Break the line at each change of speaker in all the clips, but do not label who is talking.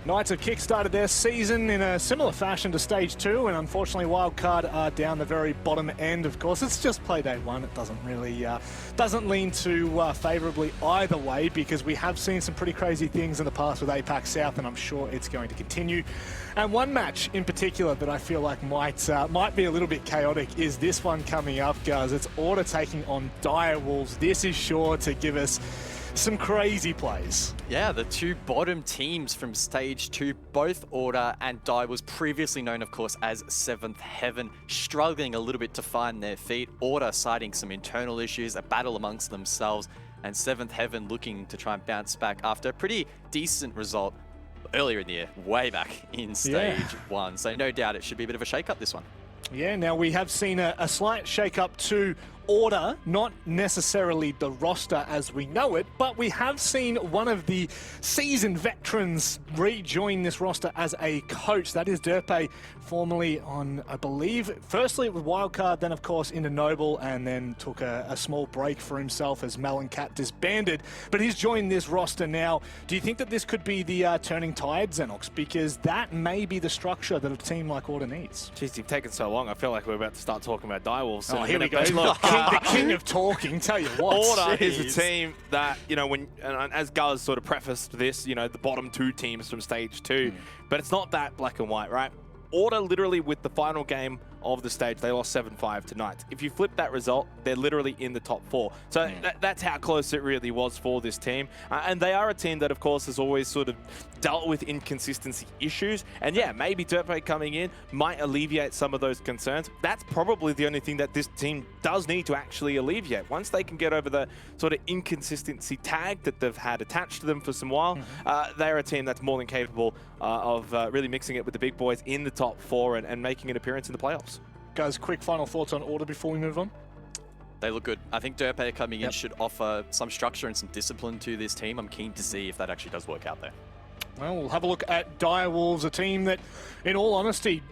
Knights have kick-started their season in a similar fashion to Stage 2, and unfortunately Wildcard are down the very bottom end. Of course, it's just Playday 1. It doesn't really doesn't lean too favourably either way, because we have seen some pretty crazy things in the past with APAC South, and I'm sure it's going to continue. And one match in particular that I feel like might be a little bit chaotic is this one coming up, guys. It's Order taking on Dire Wolves. This is sure to give us some crazy plays.
Yeah, the two bottom teams from Stage 2, both Order and Dire was previously known, of course, as 7th Heaven, struggling a little bit to find their feet. Order citing some internal issues, a battle amongst themselves, and 7th Heaven looking to try and bounce back after a pretty decent result earlier in the year, way back in Stage 1. So no doubt it should be a bit of a shake-up, this one. Yeah,
now we have seen a slight shake-up to Order, not necessarily the roster as we know it, but we have seen one of the seasoned veterans rejoin this roster as a coach. That is Derpe, formerly on, I believe, firstly with Wildcard, then of course into Noble, and then took a small break for himself as Meloncat disbanded. But he's joined this roster now. Do you think that this could be the turning tide, Xenox? Because that may be the structure that a team like Order needs.
Jeez, you've taken so long. I feel like we're about to start talking about Direwolves.
Oh, here we go. Look, the king of talking, tell you what.
Order is a team that, you know, and as Guz sort of prefaced this, you know, the bottom two teams from Stage 2, but it's not that black and white, right? Order literally with the final game of the stage, they lost 7-5 to Knights. If you flip that result, they're literally in the top 4. So that's how close it really was for this team. And they are a team that, of course, has always sort of dealt with inconsistency issues. And yeah, maybe Derpe coming in might alleviate some of those concerns. That's probably the only thing that this team does need to actually alleviate. Once they can get over the sort of inconsistency tag that they've had attached to them for some while, they're a team that's more than capable of really mixing it with the big boys in the top 4 and making an appearance in the playoffs.
Guys, quick final thoughts on Order before we move on?
They look good. I think Derpe coming in should offer some structure and some discipline to this team. I'm keen to see if that actually does work out there.
Well, we'll have a look at Dire Wolves, a team that, in all honesty,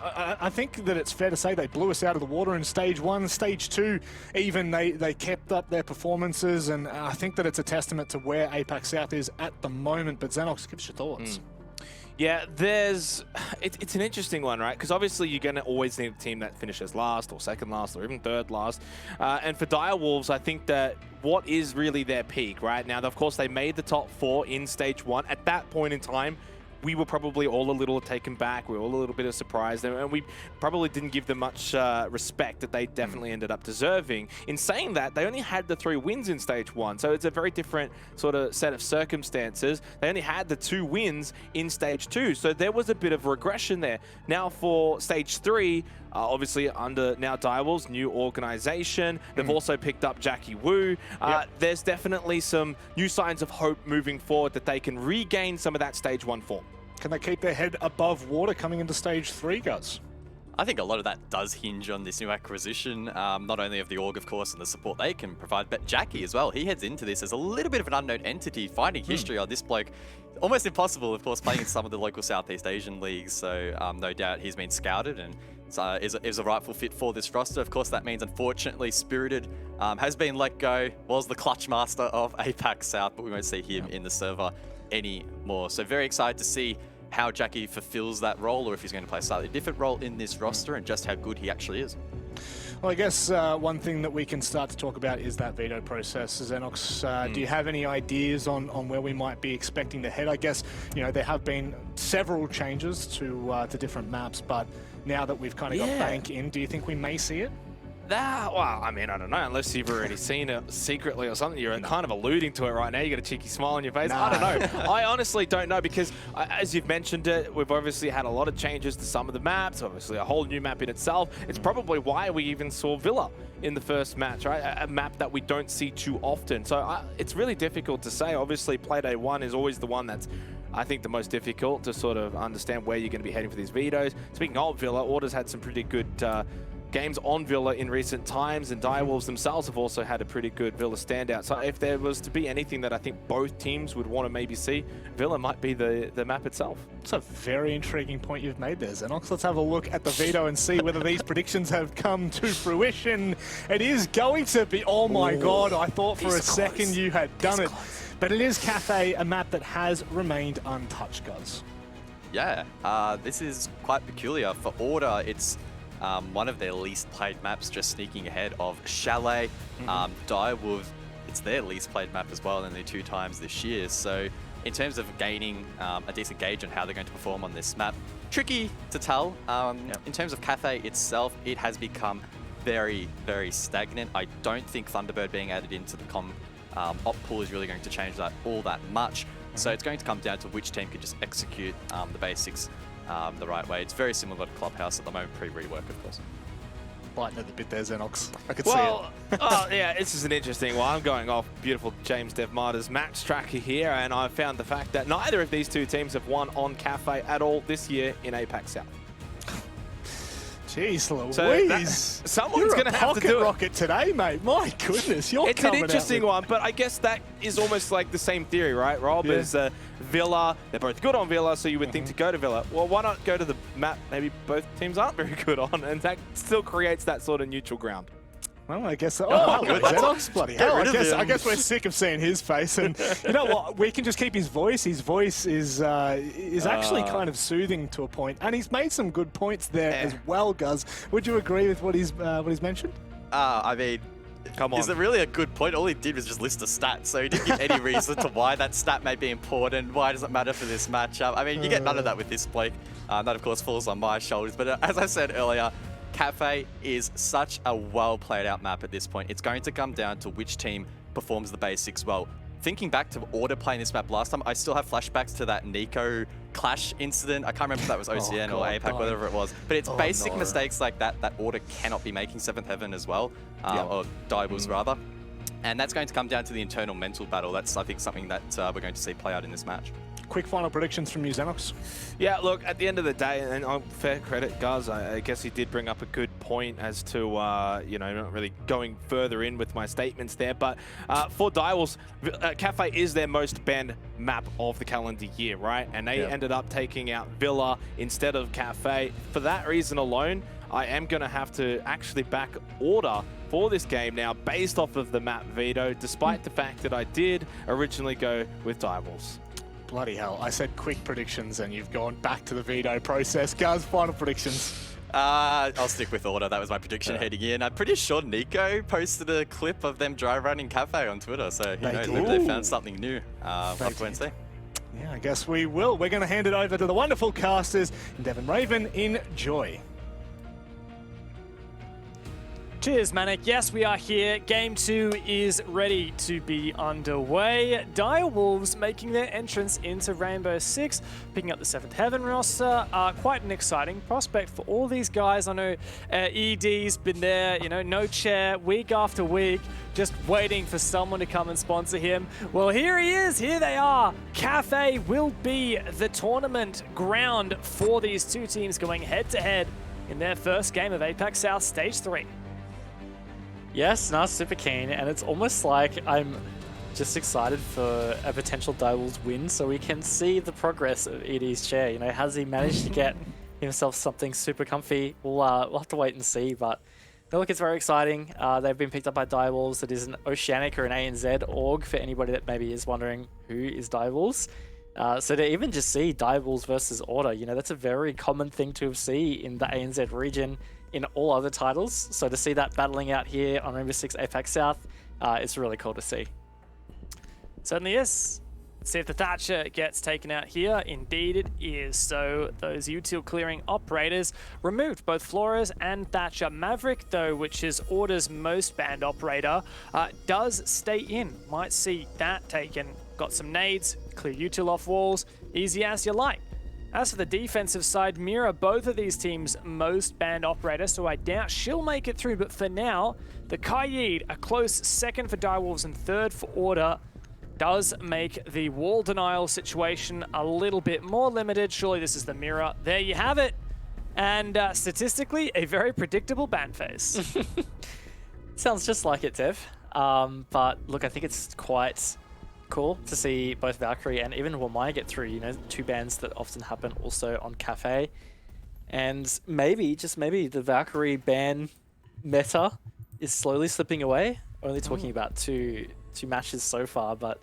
I think that it's fair to say they blew us out of the water in Stage 1. Stage 2, even they kept up their performances, and I think that it's a testament to where APAC South is at the moment. But Xenox, give us your thoughts.
Yeah, it's an interesting one, right? Because obviously you're going to always need a team that finishes last or second last or even third last. And for Dire Wolves, I think that what is really their peak, right? Now, of course, they made the top 4 in Stage 1. At that point in time, we were probably all a little taken back. We were all a little bit surprised, and we probably didn't give them much respect that they definitely ended up deserving. In saying that, they only had the 3 wins in Stage 1, so it's a very different sort of set of circumstances. They only had the 2 wins in Stage 2, so there was a bit of regression there. Now for Stage 3, obviously under now Direwolves, new organization. They've also picked up Jackie Wu. There's definitely some new signs of hope moving forward that they can regain some of that Stage 1 form.
Can they keep their head above water coming into Stage 3, guys?
I think a lot of that does hinge on this new acquisition, not only of the org, of course, and the support they can provide, but Jackie as well. He heads into this as a little bit of an unknown entity, finding history on this bloke. Almost impossible, of course, playing in some of the local Southeast Asian leagues, so no doubt he's been scouted and is a rightful fit for this roster. Of course, that means, unfortunately, Spirited has been let go, was the clutch master of APAC South, but we won't see him in the server anymore. So very excited to see how Jackie fulfills that role, or if he's going to play a slightly different role in this roster, and just how good he actually is.
Well, I guess one thing that we can start to talk about is that veto process. Xenox, do you have any ideas on where we might be expecting to head? I guess, you know, there have been several changes to different maps, but now that we've kind of got Bank in, do you think we may see it?
Well, I mean, I don't know, unless you've already seen it secretly or something. You're kind of alluding to it right now. You got a cheeky smile on your face. I don't know. I honestly don't know, because as you've mentioned it, we've obviously had a lot of changes to some of the maps, obviously a whole new map in itself. It's probably why we even saw Villa in the first match, right? A map that we don't see too often. So it's really difficult to say. Obviously, Playday 1 is always the one that's, I think, the most difficult to sort of understand where you're going to be heading for these vetoes. Speaking of Villa, Order's had some pretty good games on Villa in recent times, and Direwolves themselves have also had a pretty good Villa standout. So if there was to be anything that I think both teams would want to maybe see, Villa might be the map itself.
It's a very intriguing point you've made there, Xenox. Let's have a look at the veto and see whether these predictions have come to fruition. It is going to be, oh my god, I thought for a second you had done it. But it is Cafe, a map that has remained untouched, guys.
Yeah, this is quite peculiar. For Order, it's one of their least played maps, just sneaking ahead of Chalet. Direwolf, it's their least played map as well, only 2 times this year. So in terms of gaining a decent gauge on how they're going to perform on this map, tricky to tell. In terms of Cathay itself, it has become very, very stagnant. I don't think Thunderbird being added into the op pool is really going to change that all that much. So it's going to come down to which team can just execute the basics the right way. It's very similar to Clubhouse at the moment, pre-rework, of course.
Biting at the bit there, Xenox. I could see it.
Yeah, this is an interesting one. I'm going off beautiful James Devmada's match tracker here, and I found the fact that neither of these 2 teams have won on Cafe at all this year in APAC South.
Jeez Louise.
So someone's going to have to do it.
Rocket today, mate. My goodness, you're
It's an
coming
interesting
out
one, but I guess that is almost like the same theory, right, Rob?
Yeah.
Is Villa, they're both good on Villa, so you would think to go to Villa. Well, why not go to the map maybe both teams aren't very good on, and that still creates that sort of neutral ground.
Well, I guess. Oh,
good.
Xenox, bloody hell.
rid of him.
I guess we're sick of seeing his face, and you know what? We can just keep his voice. His voice is actually kind of soothing to a point, and he's made some good points there as well, Guz. Would you agree with what he's mentioned?
I mean,
Come on.
is it really a good point? All he did was just list a stat, so he didn't give any reason to why that stat may be important, why does it matter for this matchup. I mean, you get none of that with this Blake. That, of course, falls on my shoulders, but as I said earlier, Cafe is such a well played out map at this point. It's going to come down to which team performs the basics well. Thinking back to Order playing this map last time, I still have flashbacks to that Nico clash incident. I can't remember if that was OCN or APAC, whatever it was. But it's basic mistakes like that that Order cannot be making 7th Heaven as well, or Direwolves rather. And that's going to come down to the internal mental battle. That's, I think, something that we're going to see play out in this match.
Quick final predictions from you, Xenox.
Yeah, look, at the end of the day, and on fair credit, Guz, I guess he did bring up a good point as to, you know, not really going further in with my statements there, but for Direwolves, Cafe is their most banned map of the calendar year, right? And they ended up taking out Villa instead of Cafe. For that reason alone, I am going to have to actually back Order for this game now based off of the map veto, despite the fact that I did originally go with Direwolves.
Bloody hell. I said quick predictions and you've gone back to the veto process. Guz, final predictions.
I'll stick with Order. That was my prediction heading in. I'm pretty sure Nico posted a clip of them dry running Cafe on Twitter, so who knows, maybe they found something new after Wednesday.
Yeah, I guess we will. We're going to hand it over to the wonderful casters. Devin Raven, enjoy.
Cheers, Manic. Yes, we are here. Game 2 is ready to be underway. Direwolves making their entrance into Rainbow Six, picking up the 7th Heaven roster. Quite an exciting prospect for all these guys. I know ED's been there, you know, no chair, week after week, just waiting for someone to come and sponsor him. Well, here he is. Here they are. Cafe will be the tournament ground for these 2 teams going head-to-head in their first game of APAC South Stage 3.
Yes, no, super keen, and it's almost like I'm just excited for a potential Direwolves win so we can see the progress of ED's chair. You know, has he managed to get himself something super comfy? We'll have to wait and see, but no, look, it's very exciting. They've been picked up by Direwolves. It is an Oceanic or an ANZ org for anybody that maybe is wondering who is Direwolves. So to even just see Direwolves versus Order, you know, that's a very common thing to see in the ANZ region in all other titles. So to see that battling out here on Rainbow Six APAC South, it's really cool to see.
Certainly is. Let's see if the Thatcher gets taken out here. Indeed it is. So those util clearing operators removed, both Flores and Thatcher. Maverick, though, which is Order's most banned operator, does stay in. Might see that taken. Got some nades, clear util off walls, easy as you like. As for the defensive side, Mira, both of these teams' most banned operator, so I doubt she'll make it through. But for now, the Kaid, a close second for Direwolves and third for Order, does make the wall denial situation a little bit more limited. Surely this is the Mira. There you have it. And statistically, a very predictable ban phase.
Sounds just like it, Dev. But look, I think it's quite cool to see both Valkyrie and even Wamai get through, you know, 2 bans that often happen also on Cafe. And maybe, just maybe, the Valkyrie ban meta is slowly slipping away. Only talking about two matches so far, but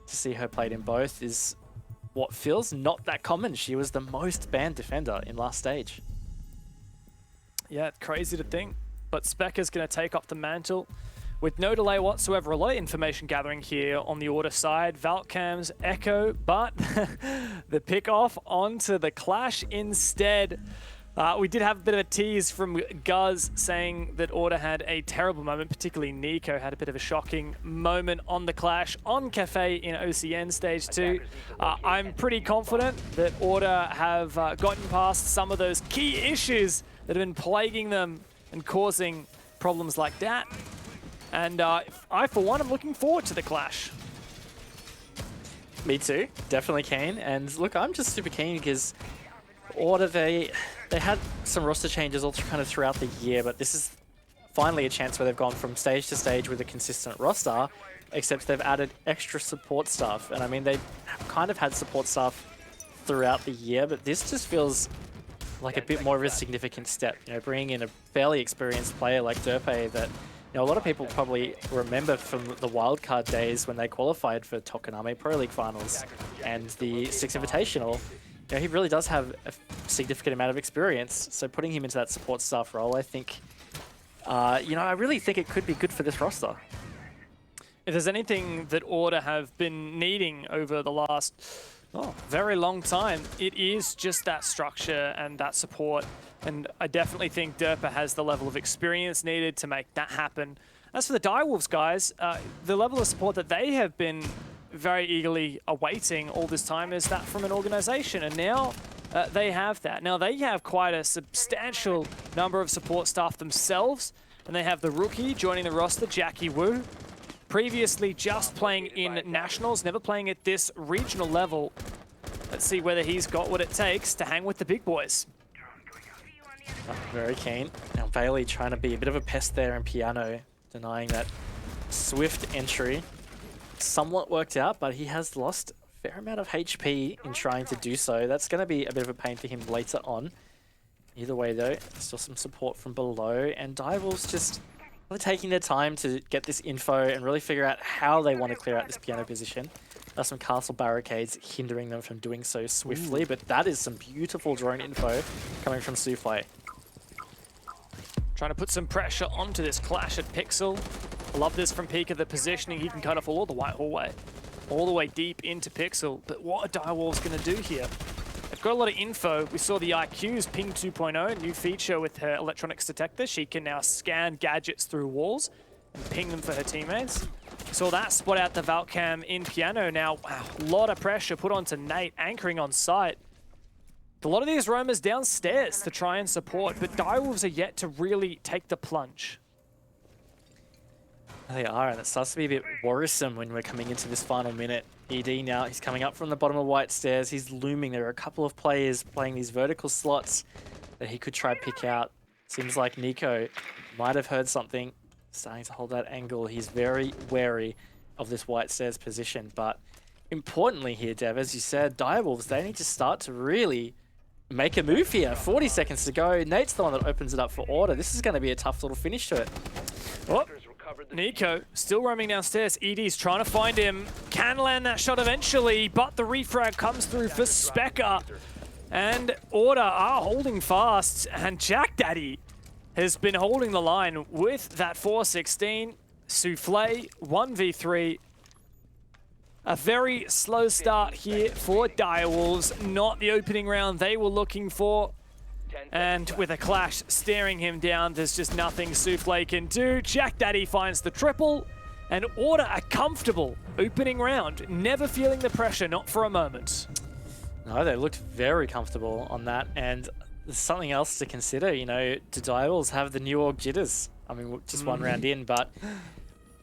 to see her played in both is what feels not that common. She was the most banned defender in last stage.
Yeah, crazy to think. But Specca's going to take up the mantle with no delay whatsoever. A lot of information gathering here on the order side. Valcam's Echo, but the pick off onto the Clash instead. We did have a bit of a tease from Guz saying that Order had a terrible moment, particularly Nico had a bit of a shocking moment on the Clash on Cafe in OCN Stage 2. I'm pretty confident that Order have gotten past some of those key issues that have been plaguing them and causing problems like that. And I, for one, am looking forward to the Clash.
Me too, definitely keen. And look, I'm just super keen because Order, they had some roster changes all kind of throughout the year, but this is finally a chance where they've gone from stage to stage with a consistent roster, except they've added extra support staff. And I mean, they kind of had support staff throughout the year, but this just feels like a bit more of a significant step. You know, bringing in a fairly experienced player like Derpe that, you know, a lot of people probably remember from the wildcard days when they qualified for Tokonami Pro League finals and the Six Invitational. You know, he really does have a significant amount of experience, so putting him into that support staff role, I think, you know, I really think it could be good for this roster.
If there's anything that Order have been needing over the last very long time, it is just that structure and that support. And I definitely think Derpa has the level of experience needed to make that happen. As for the Direwolves guys, the level of support that they have been very eagerly awaiting all this time is that from an organization, and now they have that. Now they have quite a substantial number of support staff themselves, and they have the rookie joining the roster, Jackie Wu, previously just playing in nationals, never playing at this regional level. Let's see whether he's got what it takes to hang with the big boys.
Very keen. Now Bailey trying to be a bit of a pest there in Piano, denying that swift entry. Somewhat worked out, but he has lost a fair amount of HP in trying to do so. That's going to be a bit of a pain for him later on. Either way though, still some support from below, and Direwolves just really taking their time to get this info and really figure out how they want to clear out this Piano position. There's some castle barricades hindering them from doing so swiftly, but that is some beautiful drone info coming from Souffle.
Trying to put some pressure onto this Clash at Pixel. I love this from Pika, the positioning. He can cut off all the white hallway, all the way deep into Pixel. But what are Direwolves going to do here? They've got a lot of info. We saw the IQ's Ping 2.0, new feature with her electronics detector. She can now scan gadgets through walls and ping them for her teammates. Saw that spot out the Valcam in Piano. Now, wow, a lot of pressure put onto Nate, anchoring on site. A lot of these roamers downstairs to try and support, but Direwolves are yet to really take the plunge.
They are, and it starts to be a bit worrisome when we're coming into this final minute. ED now, he's coming up from the bottom of white stairs. He's looming. There are a couple of players playing these vertical slots that he could try pick out. Seems like Nico might have heard something, starting to hold that angle. He's very wary of this white stairs position, but importantly here, Dev, as you said, Direwolves, they need to start to really make a move here. 40 seconds to go. Nate's the one that opens it up for Order. This is going to be a tough little finish to it.
Oh, Nico still roaming downstairs. ED's trying to find him. Can land that shot eventually, but the refrag comes through for Specca. And Order are holding fast, and Jack Daddy has been holding the line with that 416. Souffle 1v3. A very slow start here for Direwolves. Not the opening round they were looking for. And with a Clash staring him down, there's just nothing Souffle can do. Jack Daddy finds the triple, and Order a comfortable opening round. Never feeling the pressure, not for a moment.
No, they looked very comfortable on that, and there's something else to consider. You know, do Direwolves have the new org jitters? I mean, just one round in, but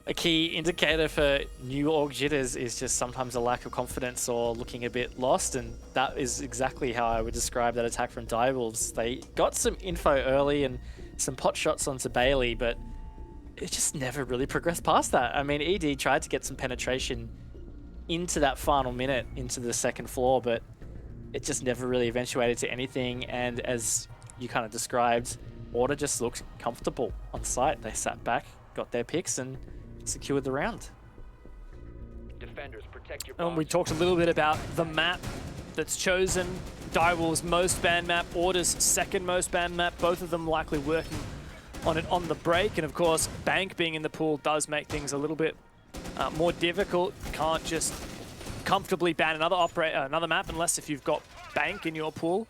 a key indicator for new org jitters is just sometimes a lack of confidence or looking a bit lost, and that is exactly how I would describe that attack from Direwolves. They got some info early and some pot shots onto Bailey, but it just never really progressed past that. I mean, ED tried to get some penetration into that final minute, into the second floor, but it just never really eventuated to anything, and as you kind of described, Order just looked comfortable on site. They sat back, got their picks, and secured the round.
And we talked a little bit about the map that's chosen. Direwolf's most banned map, Order's second most banned map, both of them likely working on it on the break. And of course, Bank being in the pool does make things a little bit more difficult. Can't just comfortably ban another map unless if you've got Bank in your pool.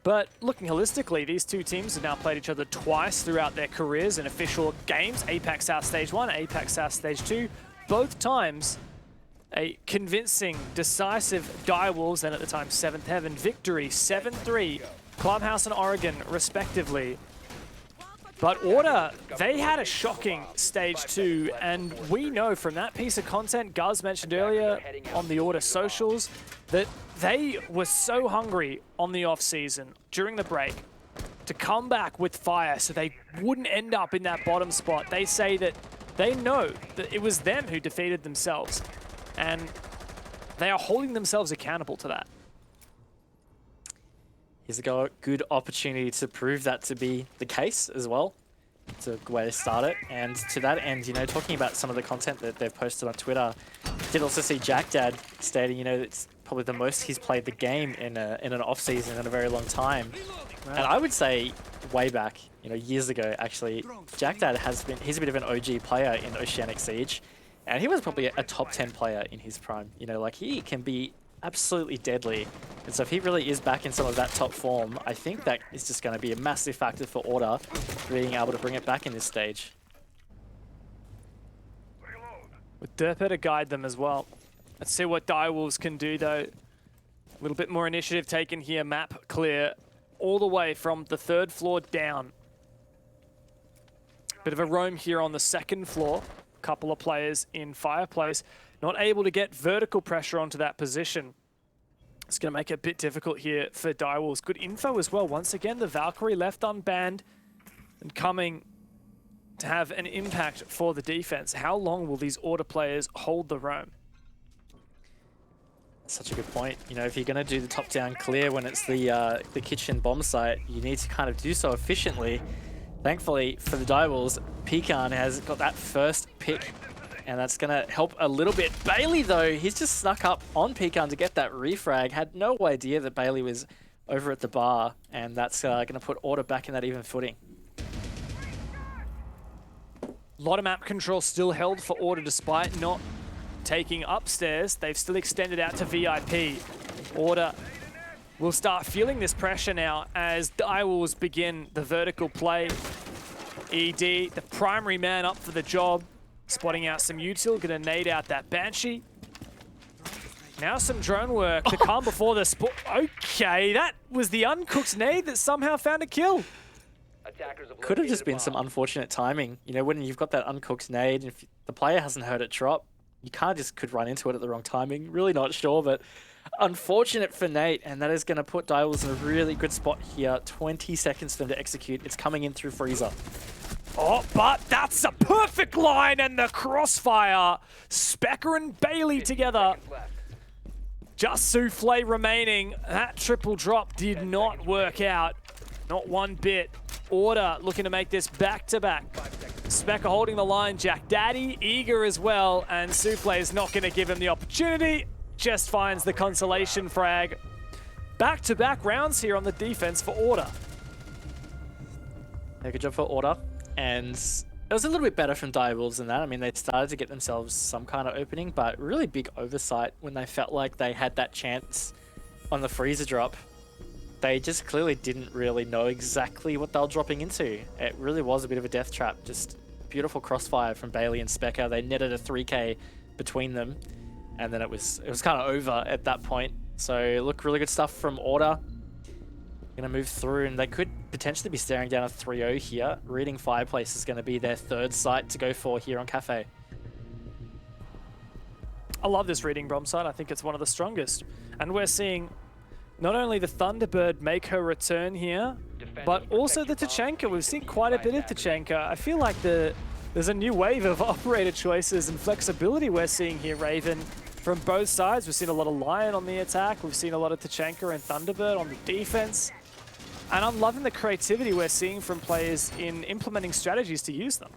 But looking holistically, these two teams have now played each other twice throughout their careers in official games. APAC South Stage 1, APAC South Stage 2. Both times a convincing, decisive Direwolves, and at the time 7th Heaven victory, 7-3, Clubhouse and Oregon respectively. But Order, they had a shocking Stage 2, and we know from that piece of content Guz mentioned earlier on the Order socials that they were so hungry on the off-season during the break to come back with fire so they wouldn't end up in that bottom spot. They say that they know that it was them who defeated themselves, and they are holding themselves accountable to that.
Here's a good opportunity to prove that to be the case as well. It's a good way to start it. And to that end, you know, talking about some of the content that they've posted on Twitter, did also see Jack Dad stating, you know, it's probably the most he's played the game in an off-season in a very long time. Wow. And I would say way back, you know, years ago, actually, Jack Dad he's a bit of an OG player in Oceanic Siege. And he was probably a top 10 player in his prime. You know, like he can be absolutely deadly. And so if he really is back in some of that top form, I think that is just going to be a massive factor for Order being able to bring it back in this stage.
With Derper to guide them as well. Let's see what Direwolves can do though. A little bit more initiative taken here. Map clear all the way from the 3rd floor down. Bit of a roam here on the 2nd floor. Couple of players in Fireplace. Not able to get vertical pressure onto that position. It's going to make it a bit difficult here for Direwolves. Good info as well. Once again, the Valkyrie left unbanned and coming to have an impact for the defense. How long will these Order players hold the roam?
Such a good point. You know, if you're going to do the top-down clear when it's the kitchen bomb site, you need to kind of do so efficiently. Thankfully for the Direwolves, Pecan has got that first pick, and that's going to help a little bit. Bailey, though, he's just snuck up on Pecan to get that refrag. Had no idea that Bailey was over at the bar, and that's going to put Order back in that even footing.
A lot of map control still held for Order despite not taking upstairs. They've still extended out to VIP. Order will start feeling this pressure now as Direwolves begin the vertical play. ED, the primary man up for the job, spotting out some util, gonna nade out that Banshee. Now some drone work to come before the spot. Okay, that was the uncooked nade that somehow found a kill.
Could have just been some unfortunate timing. You know, when you've got that uncooked nade, if the player hasn't heard it drop, you could run into it at the wrong timing. Really not sure, but unfortunate for Nate, and that is going to put Direwolves in a really good spot here. 20 seconds for them to execute. It's coming in through Freezer.
Oh, but that's a perfect line, and the crossfire. Specker and Bailey together. Just Souffle remaining. That triple drop did not work out. Not one bit. Order looking to make this back-to-back. Specker holding the line. Jack Daddy eager as well, and Souffle is not going to give him the opportunity. Just finds the consolation frag. Back-to-back rounds here on the defense for Order.
Yeah, good job for Order. And it was a little bit better from Direwolves than that. I mean, they started to get themselves some kind of opening, but really big oversight when they felt like they had that chance on the freezer drop. They just clearly didn't really know exactly what they were dropping into. It really was a bit of a death trap. Just beautiful crossfire from Bailey and Specker. They netted a 3K between them, and then it was kind of over at that point. So look, really good stuff from Order. Going to move through, and they could potentially be staring down a 3-0 here. Reading Fireplace is going to be their 3rd site to go for here on Cafe.
I love this Reading bomb site. I think it's one of the strongest. And we're seeing not only the Thunderbird make her return here, but also the Tachanka. We've seen quite a bit of Tachanka. I feel like there's a new wave of operator choices and flexibility we're seeing here, Raven, from both sides. We've seen a lot of Lion on the attack. We've seen a lot of Tachanka and Thunderbird on the defense. And I'm loving the creativity we're seeing from players in implementing strategies to use them.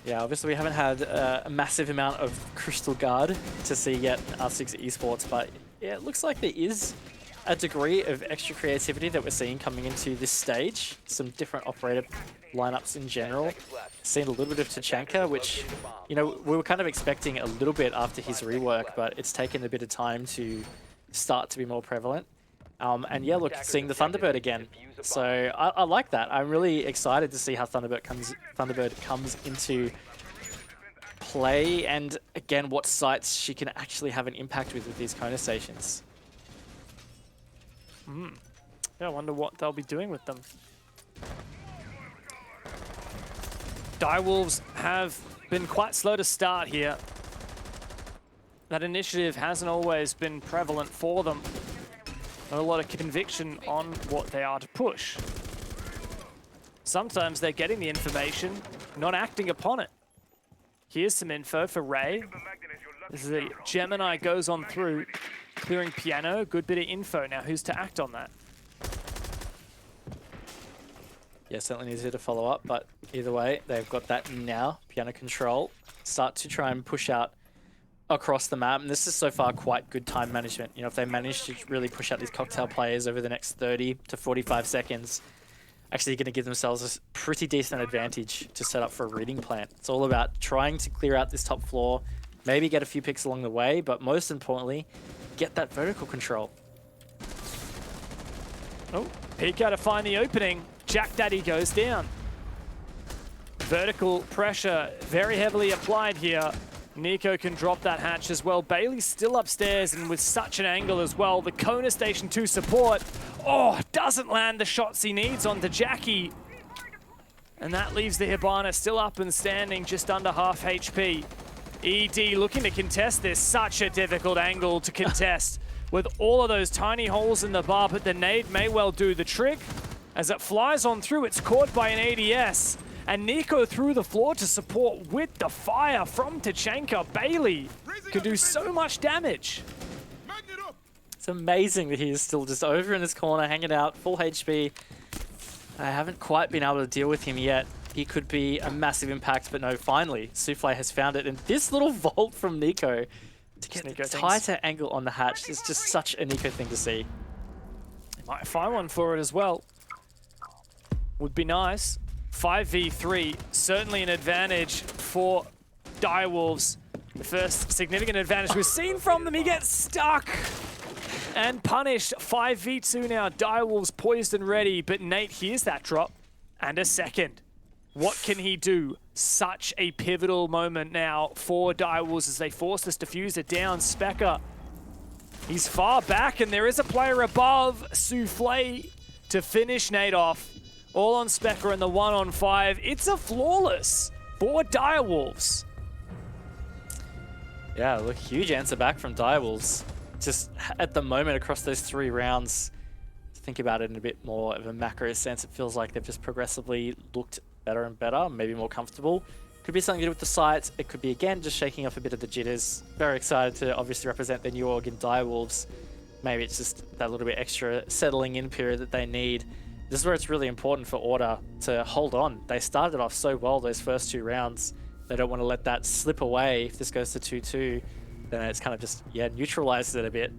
Yeah, obviously we haven't had a massive amount of Crystal Guard to see yet in R6 Esports, but yeah, it looks like there is a degree of extra creativity that we're seeing coming into this stage. Some different operator lineups in general. Seen a little bit of Tachanka, which, you know, we were kind of expecting a little bit after his rework, but it's taken a bit of time to start to be more prevalent. And yeah, look, seeing the Thunderbird again. So I like that. I'm really excited to see how Thunderbird comes into play, and again, what sites she can actually have an impact with these Kona stations.
Yeah, I wonder what they'll be doing with them. Direwolves have been quite slow to start here. That initiative hasn't always been prevalent for them. Not a lot of conviction on what they are to push. Sometimes they're getting the information, not acting upon it. Here's some info for Ray. This is a Gemini goes on through, clearing piano. Good bit of info. Now who's to act on that?
Yeah, certainly needs to follow up, but either way, they've got that now. Piano control. Start to try and push out across the map, and this is so far quite good time management. You know, if they manage to really push out these cocktail players over the next 30 to 45 seconds, actually going to give themselves a pretty decent advantage to set up for a reading plan. It's all about trying to clear out this top floor, maybe get a few picks along the way, but most importantly, get that vertical control.
Oh, Pika to find the opening. Jack Daddy goes down. Vertical pressure very heavily applied here. Nico can drop that hatch as well. Bailey's still upstairs and with such an angle as well. The Kona Station 2 support. Oh, doesn't land the shots he needs onto Jackie. And that leaves the Hibana still up and standing just under half HP. ED looking to contest this. Such a difficult angle to contest with all of those tiny holes in the bar, but the nade may well do the trick. As it flies on through, it's caught by an ADS. And Nico through the floor to support with the fire from Tachanka. Bailey could do so much damage.
It's amazing that he is still just over in this corner, hanging out, full HP. I haven't quite been able to deal with him yet. He could be a massive impact, but no, finally, Souffle has found it. And this little vault from Nico to get a tighter angle on the hatch is just such a Nico thing to see.
He might find one for it as well. Would be nice. 5v3, certainly an advantage for Direwolves. The first significant advantage we've seen from them. He gets stuck and punished. 5v2 now. Direwolves poised and ready, but Nate hears that drop and a second. What can he do? Such a pivotal moment now for Direwolves as they force this diffuser down. Specker, he's far back and there is a player above. Souffle to finish Nate off. All on Specker in the 1-on-5. It's a flawless for Direwolves.
Yeah, look, huge answer back from Direwolves. Just at the moment across those 3 rounds, to think about it in a bit more of a macro sense, it feels like they've just progressively looked better and better, maybe more comfortable. Could be something to do with the sights. It could be, again, just shaking off a bit of the jitters. Very excited to obviously represent the new org in Direwolves. Maybe it's just that little bit extra settling in period that they need. This is where it's really important for Order to hold on. They started off so well those first 2 rounds. They don't want to let that slip away. If this goes to 2-2, then it's kind of just, yeah, neutralizes it a bit.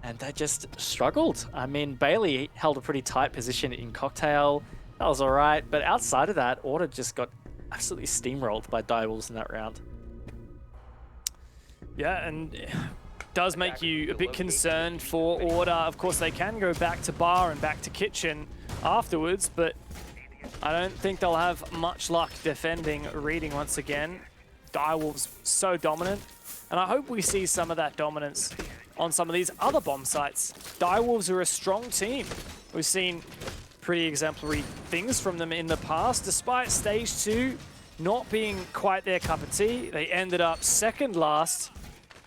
And they just struggled. I mean, Bailey held a pretty tight position in Cocktail. That was all right. But outside of that, Order just got absolutely steamrolled by Direwolves in that round.
Yeah, and does make you a bit concerned for Order. Of course, they can go back to bar and back to kitchen afterwards, but I don't think they'll have much luck defending reading once again. Direwolves so dominant, and I hope we see some of that dominance on some of these other bomb sites. Direwolves are a strong team. We've seen pretty exemplary things from them in the past, despite stage 2 not being quite their cup of tea. They ended up second last.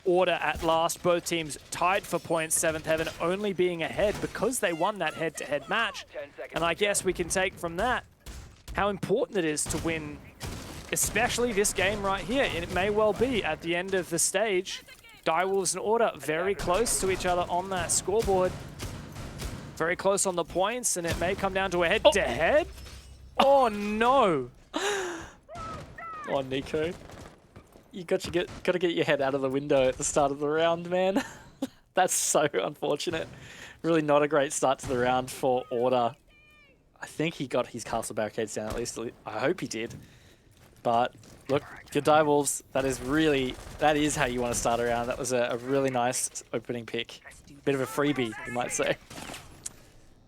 Order at last, both teams tied for points, 7th Heaven only being ahead because they won that head-to-head match. And I guess we can take from that how important it is to win, especially this game right here. And it may well be at the end of the stage. Direwolves and Order very close to each other on that scoreboard. Very close on the points, and it may come down to a head-to-head. Oh no!
Oh, Nico. You got to get your head out of the window at the start of the round, man. That's so unfortunate. Really not a great start to the round for Order. I think he got his castle barricades down at least. I hope he did. But look, if you're Direwolves, that is how you want to start a round. That was a really nice opening pick. Bit of a freebie, you might say.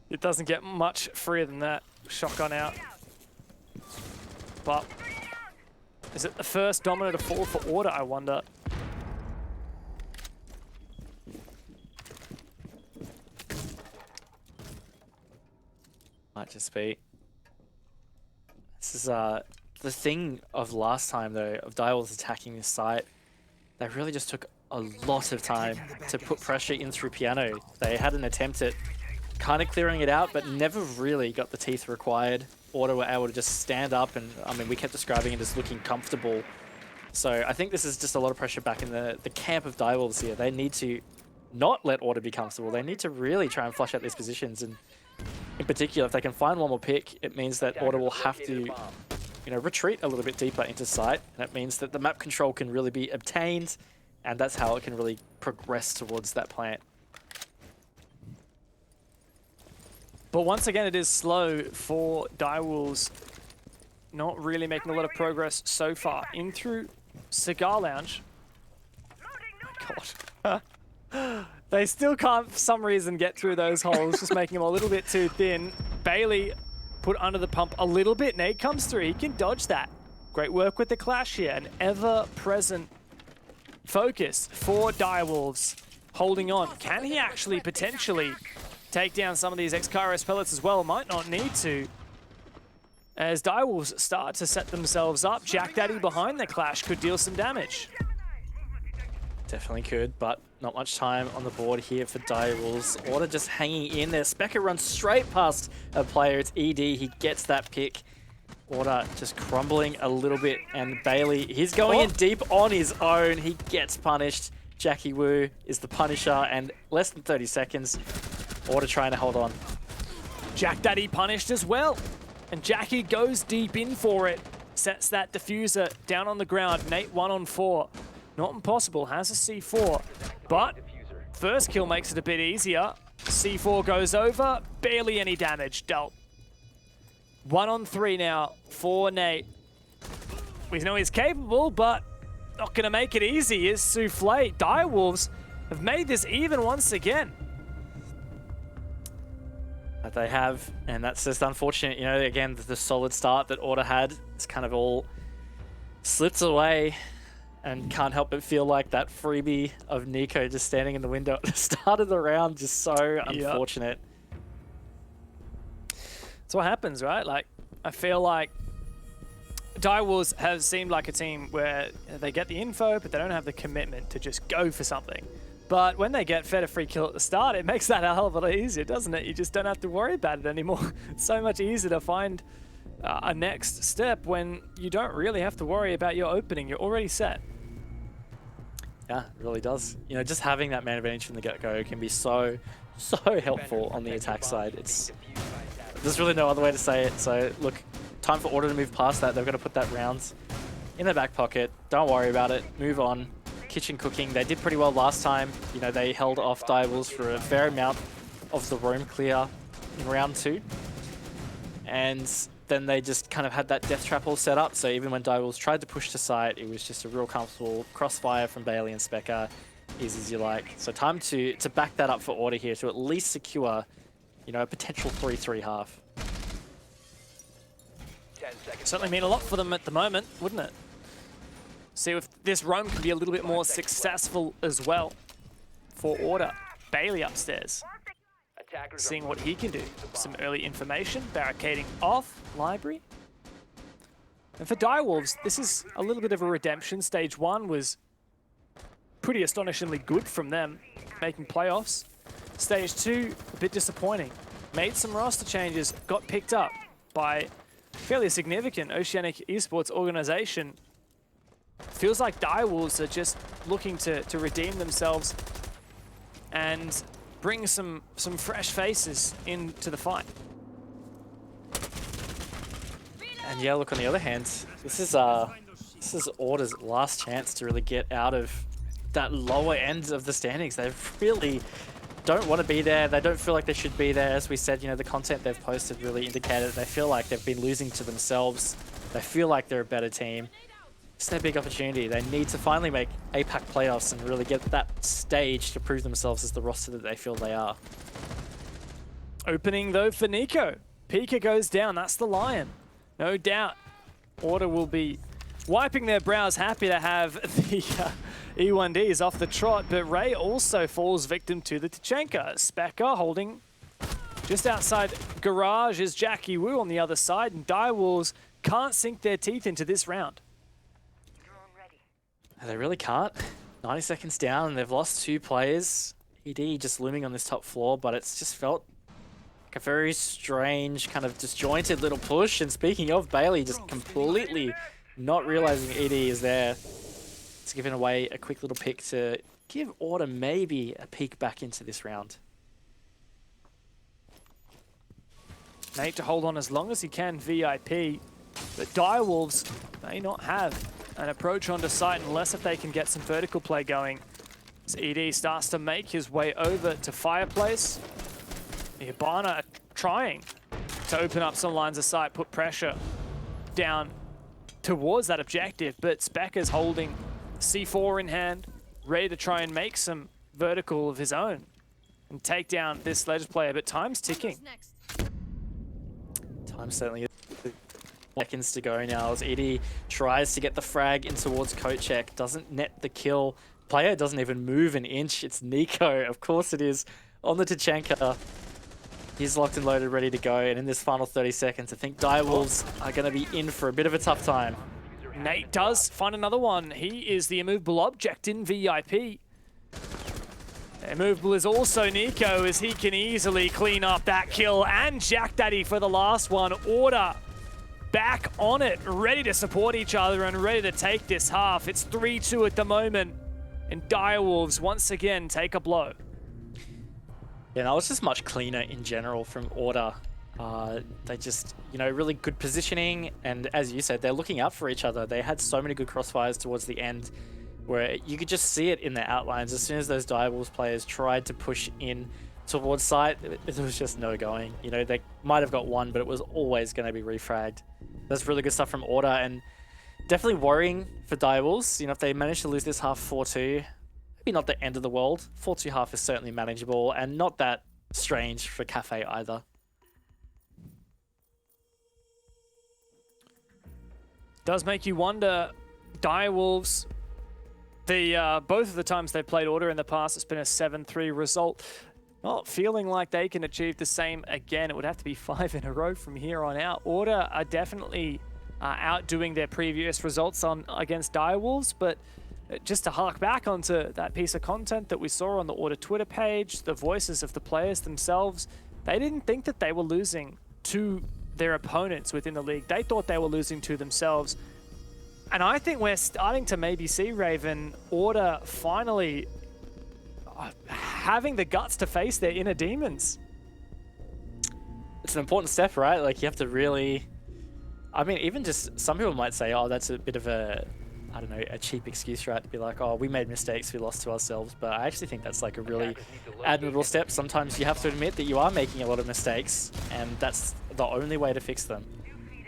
It doesn't get much freer than that. Shotgun out. But is it the first Domino to fall for Order, I wonder?
Might just be. This is the thing of last time though, of Direwolves attacking this site. They really just took a lot of time to put pressure in through Piano. They had an attempt at kind of clearing it out, but never really got the teeth required. Order were able to just stand up, and I mean, we kept describing it as looking comfortable. So I think this is just a lot of pressure back in the camp of Direwolves here. They need to not let Order be comfortable. They need to really try and flush out these positions, and in particular, if they can find one more pick, it means that Order will have to, you know, retreat a little bit deeper into sight, and it means that the map control can really be obtained, and that's how it can really progress towards that plant.
But once again, it is slow for Direwolves. Not really making a lot of progress so far. In through Cigar Lounge. Oh God. They still can't, for some reason, get through those holes, just making them a little bit too thin. Bailey put under the pump a little bit. Nate comes through. He can dodge that. Great work with the clash here. An ever-present focus for Direwolves. Holding on. Can he actually potentially take down some of these X-Kairos pellets as well? Might not need to. As Direwolves start to set themselves up, Jack Daddy behind the clash could deal some damage.
Definitely could, but not much time on the board here for Direwolves. Order just hanging in there. Specker runs straight past a player. It's ED. He gets that pick. Order just crumbling a little bit. And Bailey, he's going in deep on his own. He gets punished. Jackie Wu is the punisher, and less than 30 seconds. Order trying to hold on.
Jack Daddy punished as well. And Jackie goes deep in for it. Sets that diffuser down on the ground. Nate 1-on-4. Not impossible, has a C4, but first kill makes it a bit easier. C4 goes over, barely any damage dealt. 1-on-3 now for Nate. We know he's capable, but not gonna make it easy is Souffle. Direwolves have made this even once again.
That they have, and that's just unfortunate. You know, again, the solid start that Order had, it's kind of all slipped away. And can't help but feel like that freebie of Nico just standing in the window at the start of the round, just so unfortunate.
That's what happens, right? Like, I feel like Direwolves have seemed like a team where they get the info, but they don't have the commitment to just go for something. But when they get fed a free kill at the start, it makes that a hell of a lot easier, doesn't it? You just don't have to worry about it anymore. It's so much easier to find a next step when you don't really have to worry about your opening. You're already set.
Yeah, it really does. You know, just having that man advantage from the get-go can be so helpful on the attack side. There's really no other way to say it. So look, time for Order to move past that. They're going to put that round in their back pocket. Don't worry about it. Move on. Kitchen cooking. They did pretty well last time. You know, they held off Direwolves for a fair amount of the roam clear in round 2. And then they just kind of had that death trap all set up. So even when Direwolves tried to push to site, it was just a real comfortable crossfire from Bailey and Specker, easy as you like. So time to back that up for Order here to at least secure, you know, a potential 3-3 half.
Certainly mean a lot for them at the moment, wouldn't it? See if this roam can be a little bit more successful as well for Order. Bailey upstairs. Seeing what he can do. Some early information, barricading off library. And for Direwolves, this is a little bit of a redemption. Stage 1 was pretty astonishingly good from them, making playoffs. Stage 2, a bit disappointing. Made some roster changes, got picked up by fairly significant Oceanic Esports organization. Feels like Direwolves are just looking to redeem themselves and bring some fresh faces into the fight.
And yeah, look, on the other hand, this is This is Order's last chance to really get out of that lower end of the standings. They really don't want to be there. They don't feel like they should be there. As we said, the content they've posted really indicated they feel like they've been losing to themselves. They feel like they're a better team. It's their big opportunity. They need to finally make APAC playoffs and really get that stage to prove themselves as the roster that they feel they are.
Opening though for Nico. Pika goes down, that's the Lion. No doubt Order will be wiping their brows, happy to have the E1Ds off the trot, but Ray also falls victim to the Tachenka. Specker holding just outside Garage is Jackie Wu on the other side, and Direwolves can't sink their teeth into this round.
They really can't. 90 seconds down, and they've lost 2 players. ED just looming on this top floor, but it's just felt like a very strange, kind of disjointed little push. And speaking of, Bailey just completely not realizing ED is there. It's giving away a quick little pick to give Order maybe a peek back into this round.
Nate to hold on as long as he can, VIP, but Direwolves may not have an approach onto site unless if they can get some vertical play going. As ED starts to make his way over to Fireplace. Hibana trying to open up some lines of sight, put pressure down towards that objective, but Specker's holding C4 in hand, ready to try and make some vertical of his own and take down this Sledge player, but time's ticking.
Time certainly is. Seconds to go now as Edie tries to get the frag in towards Kochek, doesn't net the kill. Player doesn't even move an inch. It's Nico, of course it is, on the Tachenka. He's locked and loaded, ready to go, and in this final 30 seconds, I think Direwolves are going to be in for a bit of a tough time.
Nate does find another one. He is the immovable object in VIP. Immovable is also Nico, as he can easily clean up that kill, and Jack Daddy for the last one. Order back on it, ready to support each other and ready to take this half. It's 3-2 at the moment, and Direwolves once again take a blow.
Yeah, that was just much cleaner in general from Order. They just, really good positioning, and as you said, they're looking out for each other. They had so many good crossfires towards the end where you could just see it in their outlines. As soon as those Direwolves players tried to push in towards site, it was just no going. They might have got one, but it was always going to be refragged. That's really good stuff from Order, and definitely worrying for Direwolves. If they manage to lose this half 4-2, maybe not the end of the world. 4-2 half is certainly manageable, and not that strange for Cafe either.
Does make you wonder, Direwolves, both of the times they've played Order in the past, it's been a 7-3 result. Not feeling like they can achieve the same again. It would have to be 5 in a row from here on out. Order are definitely outdoing their previous results against Direwolves, but just to hark back onto that piece of content that we saw on the Order Twitter page, the voices of the players themselves, they didn't think that they were losing to their opponents within the league. They thought they were losing to themselves. And I think we're starting to maybe see, Raven, Order finally having the guts to face their inner demons.
It's an important step, right? Like, you have to really... even just some people might say, oh, that's a bit of a cheap excuse, right? To be like, oh, we made mistakes, we lost to ourselves. But I actually think that's like a really admirable step. Sometimes you have to admit that you are making a lot of mistakes, and that's the only way to fix them.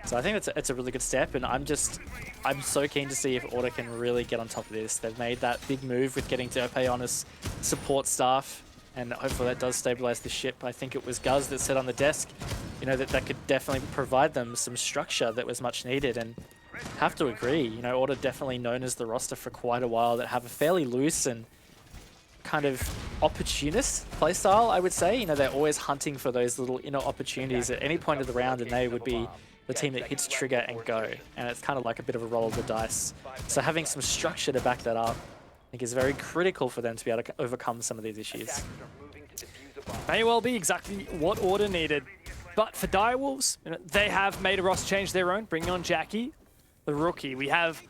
So I think it's a really good step, and I'm so keen to see if Order can really get on top of this. They've made that big move with getting Derpe on as support staff, and hopefully that does stabilize the ship. I think it was Guz that said on the desk, that could definitely provide them some structure that was much needed, and have to agree, Order definitely known as the roster for quite a while that have a fairly loose and kind of opportunist playstyle, I would say. They're always hunting for those little inner opportunities at any point of the round, and they would be the team that hits trigger and go. And it's kind of like a bit of a roll of the dice. So having some structure to back that up, I think is very critical for them to be able to overcome some of these issues.
May well be exactly what Order needed. But for Direwolves, they have made a roster change their own, bringing on Jackie, the rookie. We have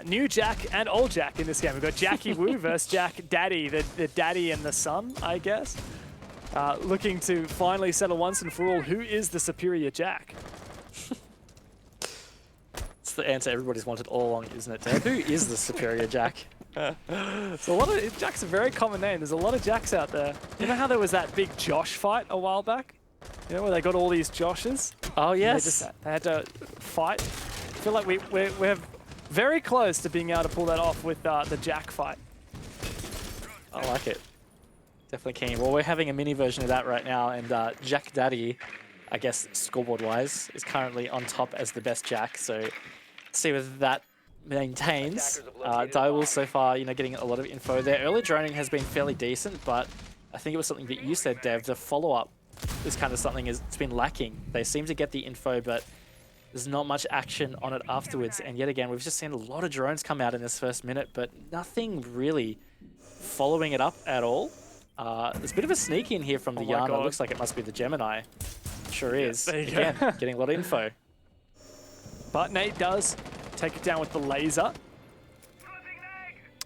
new Jack and old Jack in this game. We've got Jackie Wu versus Jack Daddy, the daddy and the son, I guess. Looking to finally settle once and for all who is the superior Jack.
It's the answer everybody's wanted all along, isn't it, Deb? Who is the superior Jack?
So a lot of Jack's a very common name. There's a lot of Jacks out there. You know how there was that big Josh fight a while back? You know, where they got all these Joshes?
Oh, yes.
They had to fight. I feel like we're very close to being able to pull that off with the Jack fight.
I like it. Definitely keen. Well, we're having a mini version of that right now, and Jack Daddy, I guess scoreboard-wise, is currently on top as the best Jack. So let's see whether that maintains. Direwolves so far, you know, getting a lot of info. Their early droning has been fairly decent, but I think it was something that you said, Dev. The follow-up is kind of something it's been lacking. They seem to get the info, but there's not much action on it afterwards. And yet again, we've just seen a lot of drones come out in this first minute, but nothing really following it up at all. There's a bit of a sneak in here from the Yana. Looks like it must be the Gemini. Sure is. Again, getting a lot of info.
But Nate does take it down with the laser.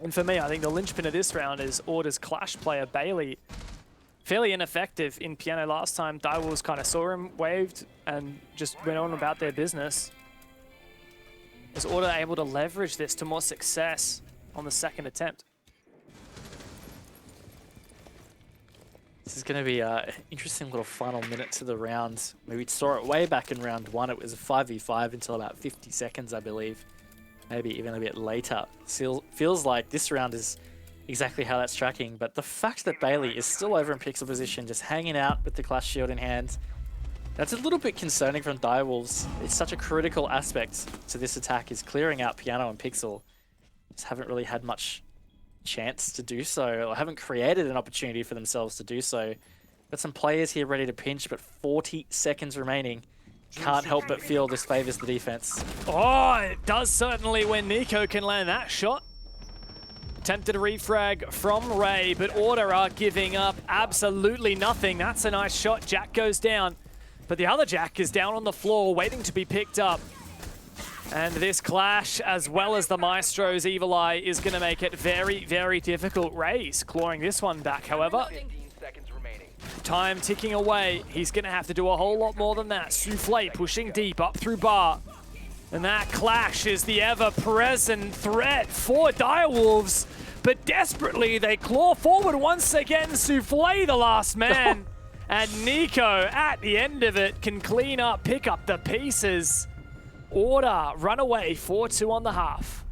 And for me, I think the linchpin of this round is Order's Clash player, Bailey. Fairly ineffective in Piano last time. Direwolves kind of saw him, waved, and just went on about their business. Is Order able to leverage this to more success on the second attempt?
This is going to be an interesting little final minute to the round. We saw it way back in round 1. It was a 5v5 until about 50 seconds, I believe. Maybe even a bit later. Feels like this round is exactly how that's tracking, but the fact that Bailey is still over in pixel position, just hanging out with the Clash Shield in hand, that's a little bit concerning from Direwolves. It's such a critical aspect to this attack, is clearing out Piano and Pixel. Just haven't really had much chance to do so, or haven't created an opportunity for themselves to do so. Got some players here ready to pinch, but 40 seconds remaining. Can't help but feel this favors the defense.
Oh, it does certainly when Nico can land that shot. Attempted a refrag from Ray, but Order are giving up absolutely nothing. That's a nice shot. Jack goes down, but the other Jack is down on the floor waiting to be picked up. And this Clash, as well as the Maestro's Evil Eye, is going to make it very, very difficult. Ray's clawing this one back, however. Time ticking away. He's going to have to do a whole lot more than that. Souffle pushing deep up through bar. And that Clash is the ever-present threat for Direwolves. But desperately, they claw forward once again. Souffle, the last man. And Nico, at the end of it, can clean up, pick up the pieces. Order, run away, 4-2 on the half.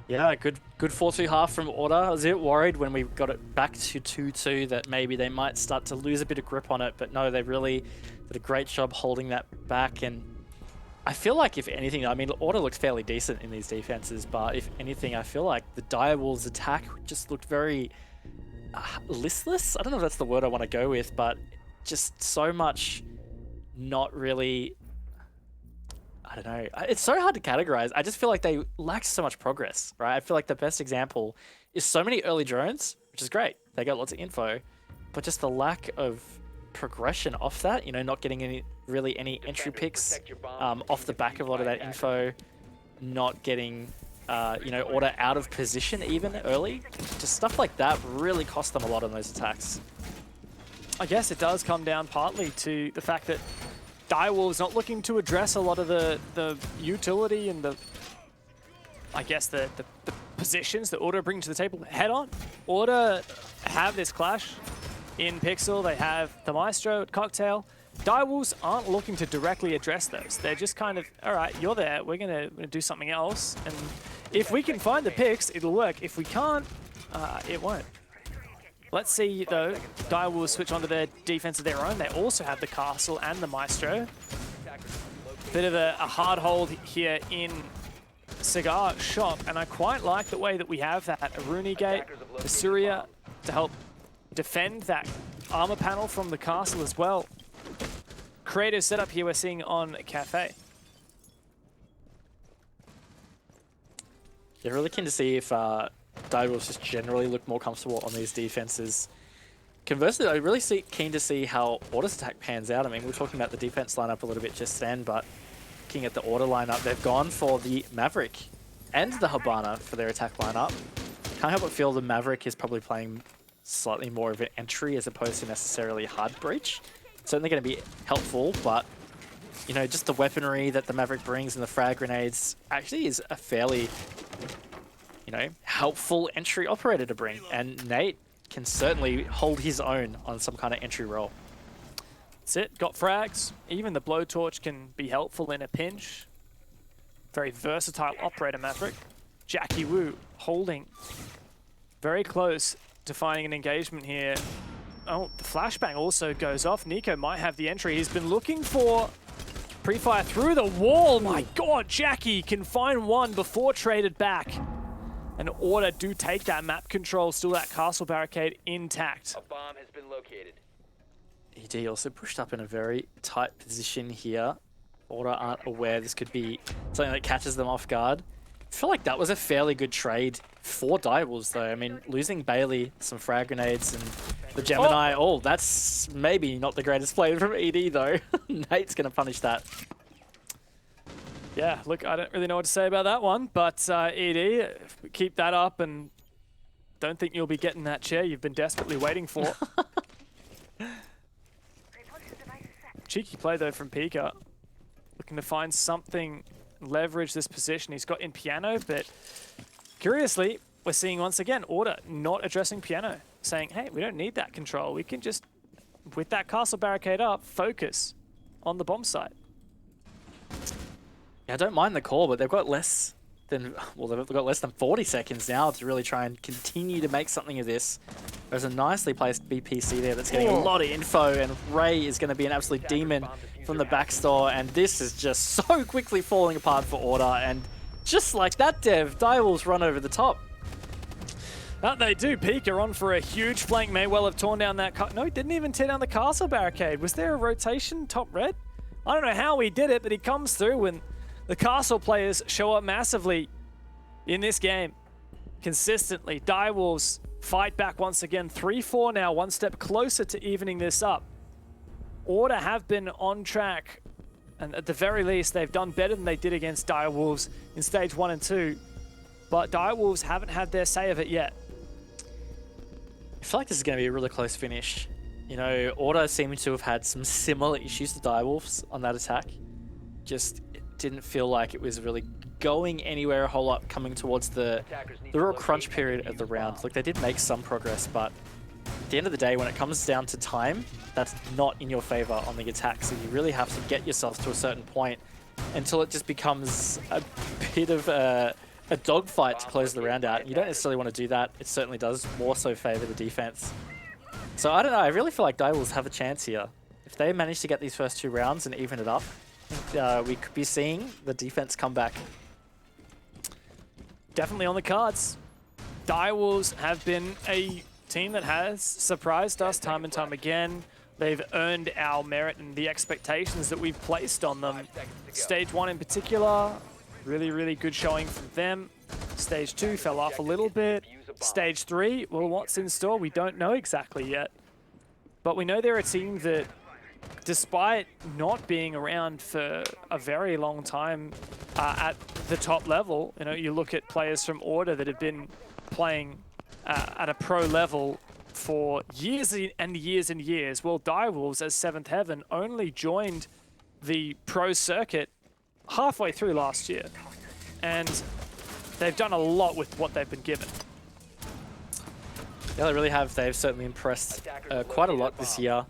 Yeah, good 4-2 half from Order. I was a bit worried when we got it back to 2-2 that maybe they might start to lose a bit of grip on it, but no, they really did a great job holding that back. And I feel like, if anything, I mean, Order looked fairly decent in these defenses, but if anything, I feel like the Direwolves attack just looked very listless. I don't know if that's the word I want to go with, but just so much not really... I don't know. It's so hard to categorize. I just feel like they lack so much progress, right? I feel like the best example is so many early drones, which is great. They got lots of info, but just the lack of progression off that, you know, not getting any entry picks off the back of a lot of that info, not getting, you know, Order out of position even early. Just stuff like that really cost them a lot on those attacks.
I guess it does come down partly to the fact that Direwolves not looking to address a lot of the utility and the, I guess, the positions that Order bring to the table head on. Order have this Clash in Pixel. They have the Maestro at Cocktail. Direwolves aren't looking to directly address those. They're just kind of, all right, you're there. We're gonna do something else. And if we can find the picks, it'll work. If we can't, it won't. Let's see, though, Direwolves switch onto their defense of their own. They also have the Castle and the Maestro. Bit of a hard hold here in Cigar Shop, and I quite like the way that we have that Aruni Gate, the Surya, to help defend that armor panel from the Castle as well. Creative setup here we're seeing on Cafe.
Yeah, really keen to see if Direwolves just generally look more comfortable on these defenses. Conversely, I'm really keen to see how Order's attack pans out. I mean, we were talking about the defense lineup a little bit just then, but looking at the Order lineup, they've gone for the Maverick and the Habana for their attack lineup. Can't help but feel the Maverick is probably playing slightly more of an entry as opposed to necessarily hard breach. Certainly going to be helpful, but you know, just the weaponry that the Maverick brings and the frag grenades actually is a fairly, you know, helpful entry operator to bring. And Nate can certainly hold his own on some kind of entry role.
That's it. Got frags. Even the blowtorch can be helpful in a pinch. Very versatile operator, Maverick. Jackie Wu holding very close to finding an engagement here. Oh, the flashbang also goes off. Nico might have the entry. He's been looking for pre-fire through the wall. My God, Jackie can find one before traded back. And Order do take that map control, still that castle barricade intact.
A bomb has been located.
ED also pushed up in a very tight position here. Order aren't aware this could be something that catches them off guard. I feel like that was a fairly good trade for Direwolves though. I mean, losing Bailey, some frag grenades, and the Gemini, that's maybe not the greatest play from ED though. Nate's going to punish that.
Yeah, look, I don't really know what to say about that one, but ED, keep that up and don't think you'll be getting that chair you've been desperately waiting for. Cheeky play though from Pika. Looking to find something, leverage this position he's got in Piano, but curiously, we're seeing once again Order not addressing Piano, saying, hey, we don't need that control. We can just, with that castle barricade up, focus on the bomb site.
Yeah, I don't mind the call, but they've got less than 40 seconds now to really try and continue to make something of this. There's a nicely placed BPC there that's getting a lot of info, and Ray is going to be an absolute demon from the backstore, and this is just so quickly falling apart for Order, and just like that, Dev, Direwolves run over the top.
That they do. Pika on for a huge flank. May well have torn down that... No, he didn't even tear down the castle barricade. Was there a rotation top red? I don't know how he did it, but he comes through, and the castle players show up massively in this game. Consistently. Direwolves fight back once again. 3-4 now, one step closer to evening this up. Order have been on track, and at the very least, they've done better than they did against Direwolves in stage 1 and 2. But Direwolves haven't had their say of it yet.
I feel like this is going to be a really close finish. You know, Order seeming to have had some similar issues to Direwolves on that attack. Just didn't feel like it was really going anywhere a whole lot coming towards the real crunch period of the round. Like, they did make some progress, but at the end of the day, when it comes down to time, that's not in your favor on the attack. So you really have to get yourself to a certain point until it just becomes a bit of a dogfight to close the round out. You don't necessarily want to do that. It certainly does more so favor the defense. So I don't know, I really feel like Direwolves have a chance here. If they manage to get these first 2 rounds and even it up, we could be seeing the defense come back.
Definitely on the cards. Direwolves have been a team that has surprised us time and time again. They've earned our merit and the expectations that we've placed on them. Stage 1 in particular, really, really good showing from them. Stage 2 fell off a little bit. Stage 3, well, what's in store? We don't know exactly yet. But we know they're a team that, despite not being around for a very long time at the top level, you know, you look at players from Order that have been playing at a pro level for years and years and years. Well, Direwolves, as 7th Heaven, only joined the pro circuit halfway through last year. And they've done a lot with what they've been given.
Yeah, they really have. They've certainly impressed quite a lot this year.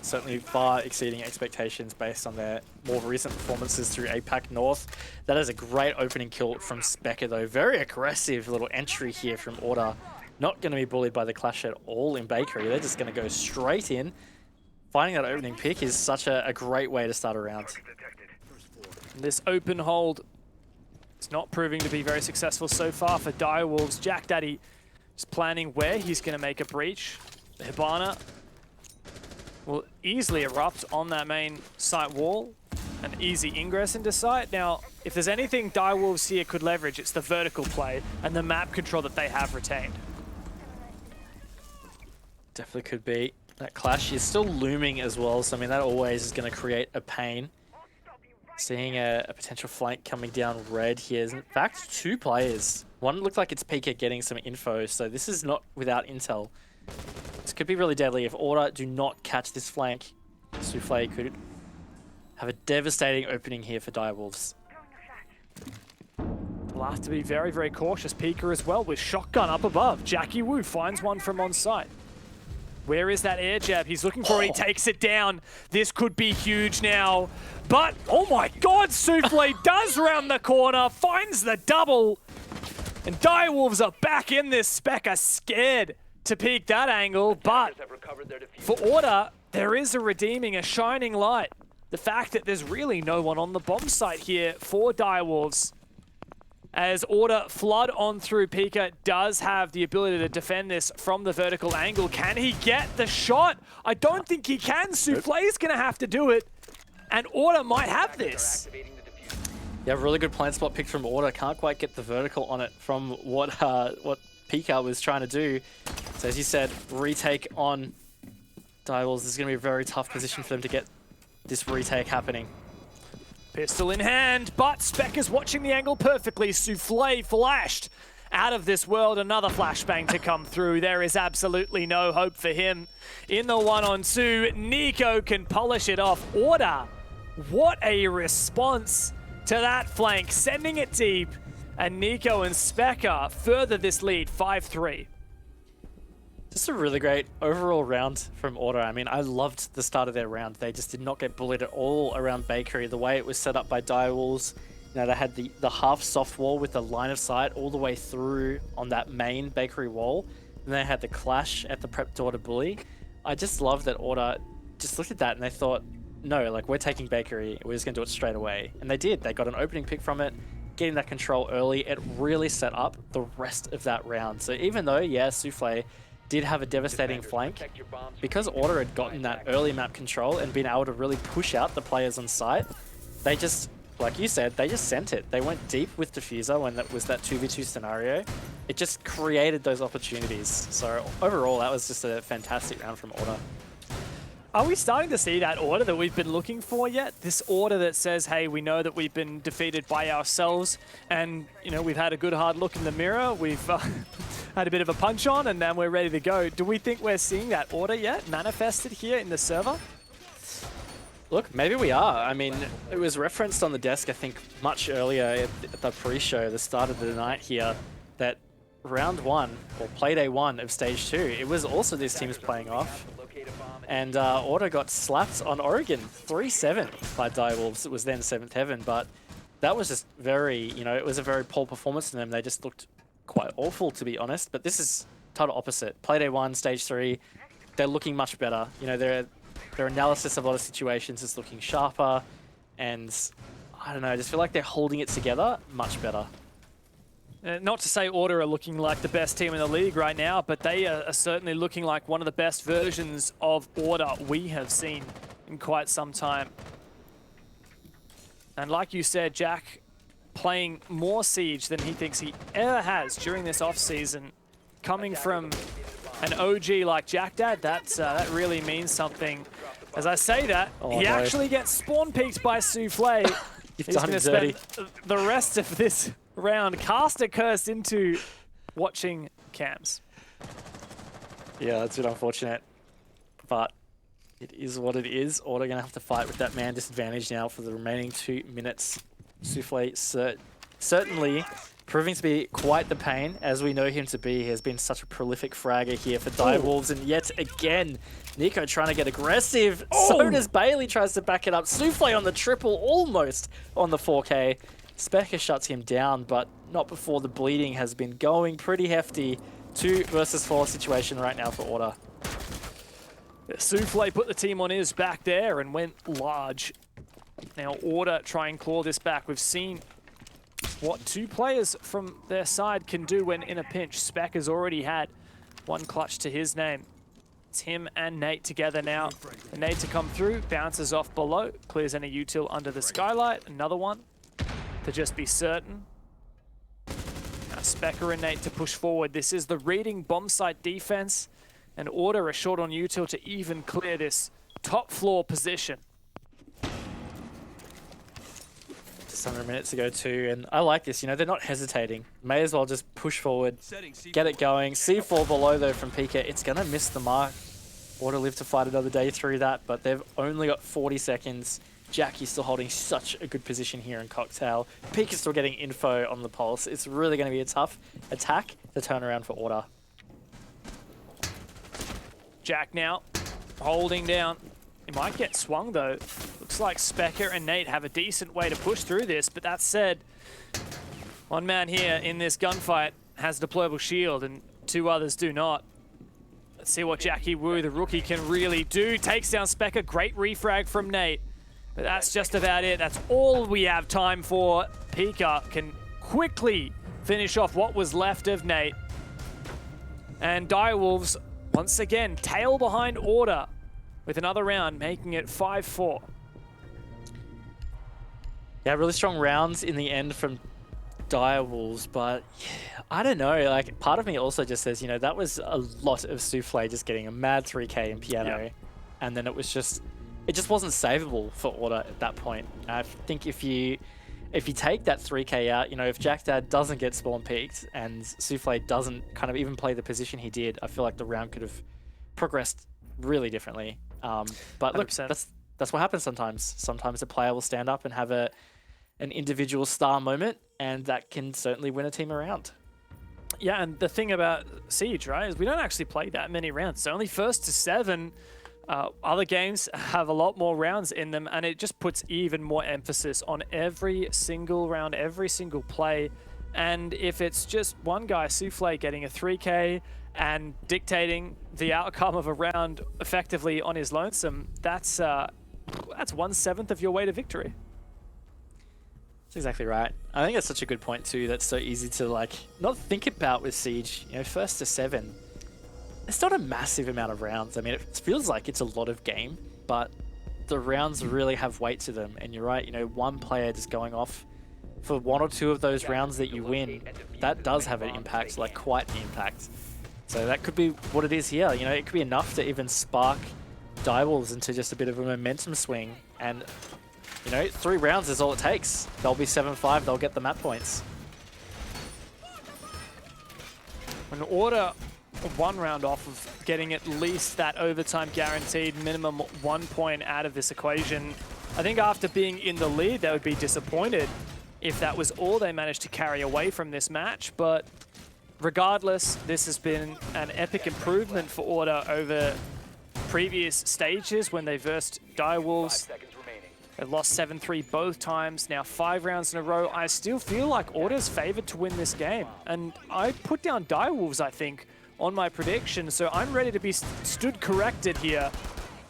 Certainly far exceeding expectations based on their more recent performances through APAC North. That is a great opening kill from Specker though. Very aggressive little entry here from Order. Not going to be bullied by the clash at all in Bakery. They're just going to go straight in. Finding that opening pick is such a great way to start a round.
This open hold is not proving to be very successful so far for Direwolves. Jack Daddy is planning where he's going to make a breach. The Hibana will easily erupt on that main site wall. An easy ingress into site. Now, if there's anything Direwolves here could leverage, it's the vertical play and the map control that they have retained.
Definitely could be. That clash is still looming as well, so I mean that always is going to create a pain. Seeing a potential flank coming down red here. In fact, 2 players. One looked like it's Pika getting some info, so this is not without intel. This could be really deadly if Order do not catch this flank. Souffle could have a devastating opening here for Direwolves.
We'll have to be very, very cautious. Pika as well with shotgun up above. Jackie Wu finds one from on site. Where is that air jab? He's looking for it. He takes it down. This could be huge now. But, oh my God, Souffle does round the corner, finds the double. And Direwolves are back in this. Spec are scared to peek that angle. But for Order, there is a redeeming, a shining light. The fact that there's really no one on the bomb site here for Direwolves. As Order flood on through, Pika does have the ability to defend this from the vertical angle. Can he get the shot? I don't think he can. Souffle's going to have to do it. And Order might have this.
Yeah, really good plant spot picked from Order. Can't quite get the vertical on it from what Pika was trying to do. So as you said, retake on Direwolves. This is going to be a very tough position for them to get this retake happening.
Pistol in hand, but Spec is watching the angle perfectly. Souffle flashed out of this world. Another flashbang to come through. There is absolutely no hope for him. In the 1-on-2, Nico can polish it off. Order, what a response to that flank, sending it deep. And Nico and Specca further this lead, 5-3.
Just a really great overall round from Order. I mean, I loved the start of their round. They just did not get bullied at all around Bakery. The way it was set up by Direwolves, you know, they had the half soft wall with the line of sight all the way through on that main Bakery wall. And they had the clash at the prep door to bully. I just love that Order just looked at that and they thought, no, like, we're taking Bakery. We're just going to do it straight away. And they did. They got an opening pick from it, getting that control early. It really set up the rest of that round. So even though, yeah, Souffle did have a devastating flank, because Order had gotten that early map control and been able to really push out the players on site, they just, like you said, they just sent it. They went deep with Diffuser when that was that 2v2 scenario. It just created those opportunities. So overall, that was just a fantastic round from Order.
Are we starting to see that Order that we've been looking for yet? This Order that says, hey, we know that we've been defeated by ourselves and, you know, we've had a good hard look in the mirror. We've had a bit of a punch on and now we're ready to go. Do we think we're seeing that Order yet manifested here in the server?
Look, maybe we are. I mean, it was referenced on the desk, I think, much earlier at the pre-show, the start of the night here, that round 1, or Playday 1 of stage 2, it was also this team's playing off. And Order got slapped on Oregon, 3-7 by Direwolves. It was then 7th Heaven, but that was just very, you know, it was a very poor performance from them. They just looked quite awful, to be honest. But this is total opposite. Playday 1, stage 3, they're looking much better. You know, their analysis of a lot of situations is looking sharper, and I don't know, I just feel like they're holding it together much better.
Not to say Order are looking like the best team in the league right now, but they are certainly looking like one of the best versions of Order we have seen in quite some time. And like you said, Jack playing more Siege than he thinks he ever has during this off-season. Coming from an OG like Jack Dad, that really means something. As I say that, he actually gets spawn peeked by Souffle.
You've
He's
done
going to
it dirty.
spend the rest of this round caster cursed into watching cams.
Yeah, that's a bit unfortunate, but it is what it is. Order going to have to fight with that man disadvantage now for the remaining 2 minutes. Souffle certainly proving to be quite the pain, as we know him to be. He has been such a prolific fragger here for Direwolves, and yet again, Nico trying to get aggressive. So does Bailey, tries to back it up. Souffle on the triple, almost on the 4K. Specker shuts him down, but not before the bleeding has been going pretty hefty. 2 versus 4 situation right now for Order.
Souffle put the team on his back there and went large. Now Order try and claw this back. We've seen what 2 players from their side can do when in a pinch. Spec has already had 1 clutch to his name. It's him and Nate together now. The Nate to come through, bounces off below, clears any util under the skylight. Another one to just be certain. Now Specker and Nate to push forward. This is the reading bomb site defense, and Order are short on util to even clear this top floor position.
Just under a minute to go too, and I like this. You know, they're not hesitating. May as well just push forward, get it going. C4 below though from Pika. It's gonna miss the mark. Order live to fight another day through that, but they've only got 40 seconds. Jackie's still holding such a good position here in Cocktail. Peak is still getting info on the pulse. It's really going to be a tough attack to turn around for Order.
Jack now holding down. He might get swung though. Looks like Specker and Nate have a decent way to push through this, but that said, one man here in this gunfight has a deployable shield and 2 others do not. Let's see what Jackie Wu, the rookie, can really do. Takes down Specker, great refrag from Nate. But that's just about it. That's all we have time for. Pika can quickly finish off what was left of Nate. And Direwolves, once again, tail behind Order with another round, making it 5-4.
Yeah, really strong rounds in the end from Direwolves, but yeah, I don't know. Like, part of me also just says, you know, that was a lot of Souffle just getting a mad 3K in piano, and then it just wasn't savable for Order at that point. I think if you take that 3K out, you know, if Jack Dad doesn't get spawn peaked and Souffle doesn't kind of even play the position he did, I feel like the round could have progressed really differently. But look,
100%.
that's what happens sometimes. Sometimes a player will stand up and have an individual star moment, and that can certainly win a team around.
Yeah, and the thing about Siege, right, is we don't actually play that many rounds. It's only first to 7. Other games have a lot more rounds in them, and it just puts even more emphasis on every single round, every single play. And if it's just one guy, Souffle, getting a 3K and dictating the outcome of a round effectively on his lonesome, that's 1/7 of your way to victory.
That's exactly right. I think that's such a good point too. That's so easy to like not think about with Siege. You know, first to 7. It's not a massive amount of rounds. I mean, it feels like it's a lot of game, but the rounds really have weight to them. And you're right, you know, one player just going off for 1 or 2 of those rounds that you win, that does have an impact, like quite an impact. So that could be what it is here. You know, it could be enough to even spark Direwolves into just a bit of a momentum swing. And, you know, 3 rounds is all it takes. They'll be 7-5, they'll get the map points.
When Order 1 round off of getting at least that overtime guaranteed minimum 1 point out of this equation, I think after being in the lead, they would be disappointed if that was all they managed to carry away from this match. But regardless, this has been an epic improvement for Order over previous stages when they versed Direwolves. They lost 7-3 both times, now 5 rounds in a row. I still feel like Order's favored to win this game. And I put down Direwolves, I think, on my prediction, so I'm ready to be stood corrected here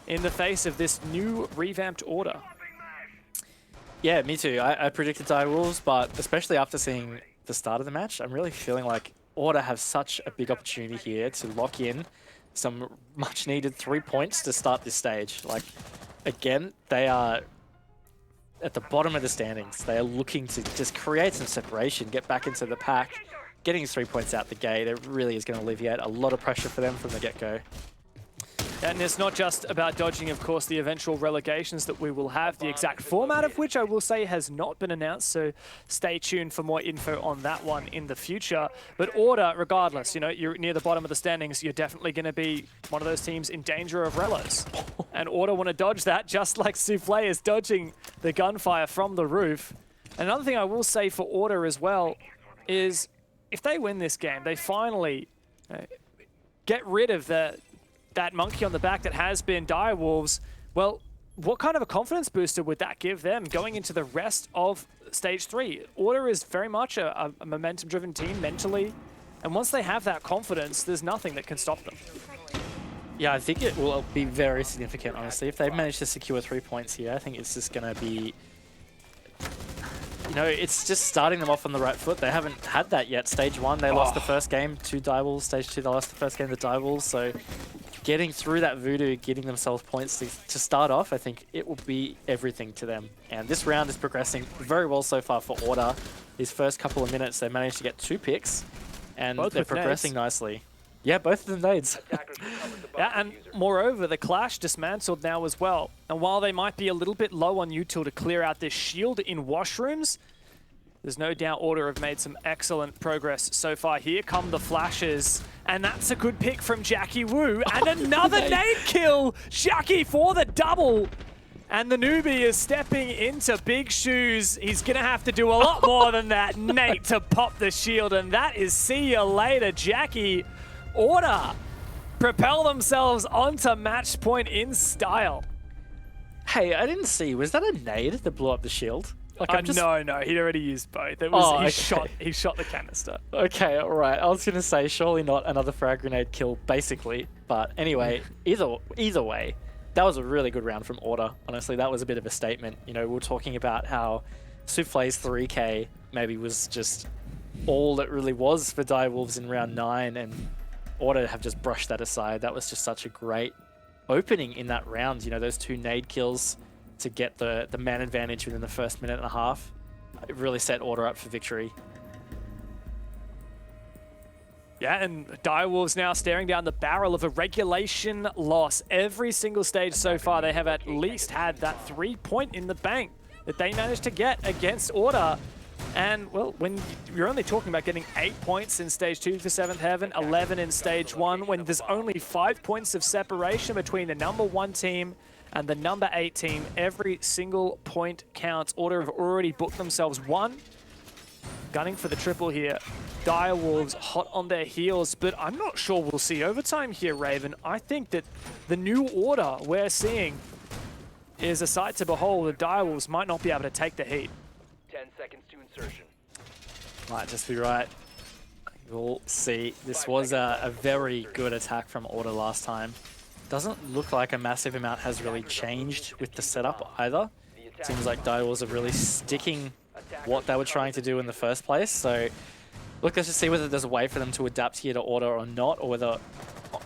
in the face of this new revamped Order.
Yeah, me too. I predicted Direwolves, but especially after seeing the start of the match, I'm really feeling like Order have such a big opportunity here to lock in some much needed 3 points to start this stage. Like, again, they are at the bottom of the standings. They are looking to just create some separation, get back into the pack. Getting 3 points out the gate, it really is going to alleviate a lot of pressure for them from the get-go.
And it's not just about dodging, of course, the eventual relegations that we will have, the exact format of which I will say has not been announced, so stay tuned for more info on that one in the future. But Order, regardless, you know, you're near the bottom of the standings, you're definitely going to be one of those teams in danger of relos. And Order want to dodge that, just like Souffle is dodging the gunfire from the roof. Another thing I will say for Order as well is, if they win this game, they finally get rid of that monkey on the back that has been Direwolves. Well, what kind of a confidence booster would that give them going into the rest of Stage 3? Order is very much a momentum-driven team mentally, and once they have that confidence, there's nothing that can stop them.
Yeah, I think it will be very significant, honestly. If they manage to secure 3 points here, I think it's just going to be... You know, it's just starting them off on the right foot. They haven't had that yet. Stage 1, they lost the first game to Direwolves. Stage 2, they lost the first game to Direwolves. So getting through that voodoo, getting themselves points to start off, I think it will be everything to them. And this round is progressing very well so far for Order. These first couple of minutes, they managed to get 2 picks, and
Both
they're
with
progressing
nades.
nicely. Yeah, both of them nades.
Yeah, and moreover, the Clash dismantled now as well. And while they might be a little bit low on util to clear out this shield in washrooms, there's no doubt Order have made some excellent progress so far. Here come the flashes, and that's a good pick from Jackie Wu, and another nade kill! Jackie for the double! And the newbie is stepping into big shoes. He's going to have to do a lot more than that, Nate, to pop the shield. And that is see you later, Jackie. Order propel themselves onto match point in style.
Hey, I didn't see. Was that a nade that blew up the shield? Like,
No, he'd already used both. It was
Oh,
he shot the canister.
Okay, all right. I was gonna say surely not another frag grenade kill, basically. But anyway, either way, that was a really good round from Order. Honestly, that was a bit of a statement. You know, we were talking about how Souffle's 3K maybe was just all that really was for Direwolves in round 9, and Order have just brushed that aside. That was just such a great opening in that round. You know, those 2 nade kills to get the man advantage within the first minute and a half. It really set Order up for victory.
Yeah, and Direwolves now staring down the barrel of a regulation loss. Every single stage so far, they have at least had that 3-point in the bank that they managed to get against Order. And, well, when you're only talking about getting 8 points in Stage 2 for 7th Heaven, 11 in Stage 1, when there's only 5 points of separation between the number 1 team and the number 8 team, every single point counts. Order have already booked themselves 1. Gunning for the triple here. Direwolves hot on their heels, but I'm not sure we'll see overtime here, Raven. I think that the new Order we're seeing is a sight to behold. The Direwolves might not be able to take the heat.
10 seconds to insertion.
Might just be right. We'll see. This was a very good attack from Order last time. Doesn't look like a massive amount has really changed with the setup either. Seems like Direwolves are really sticking what they were trying to do in the first place. So look, let's just see whether there's a way for them to adapt here to Order or not, or whether,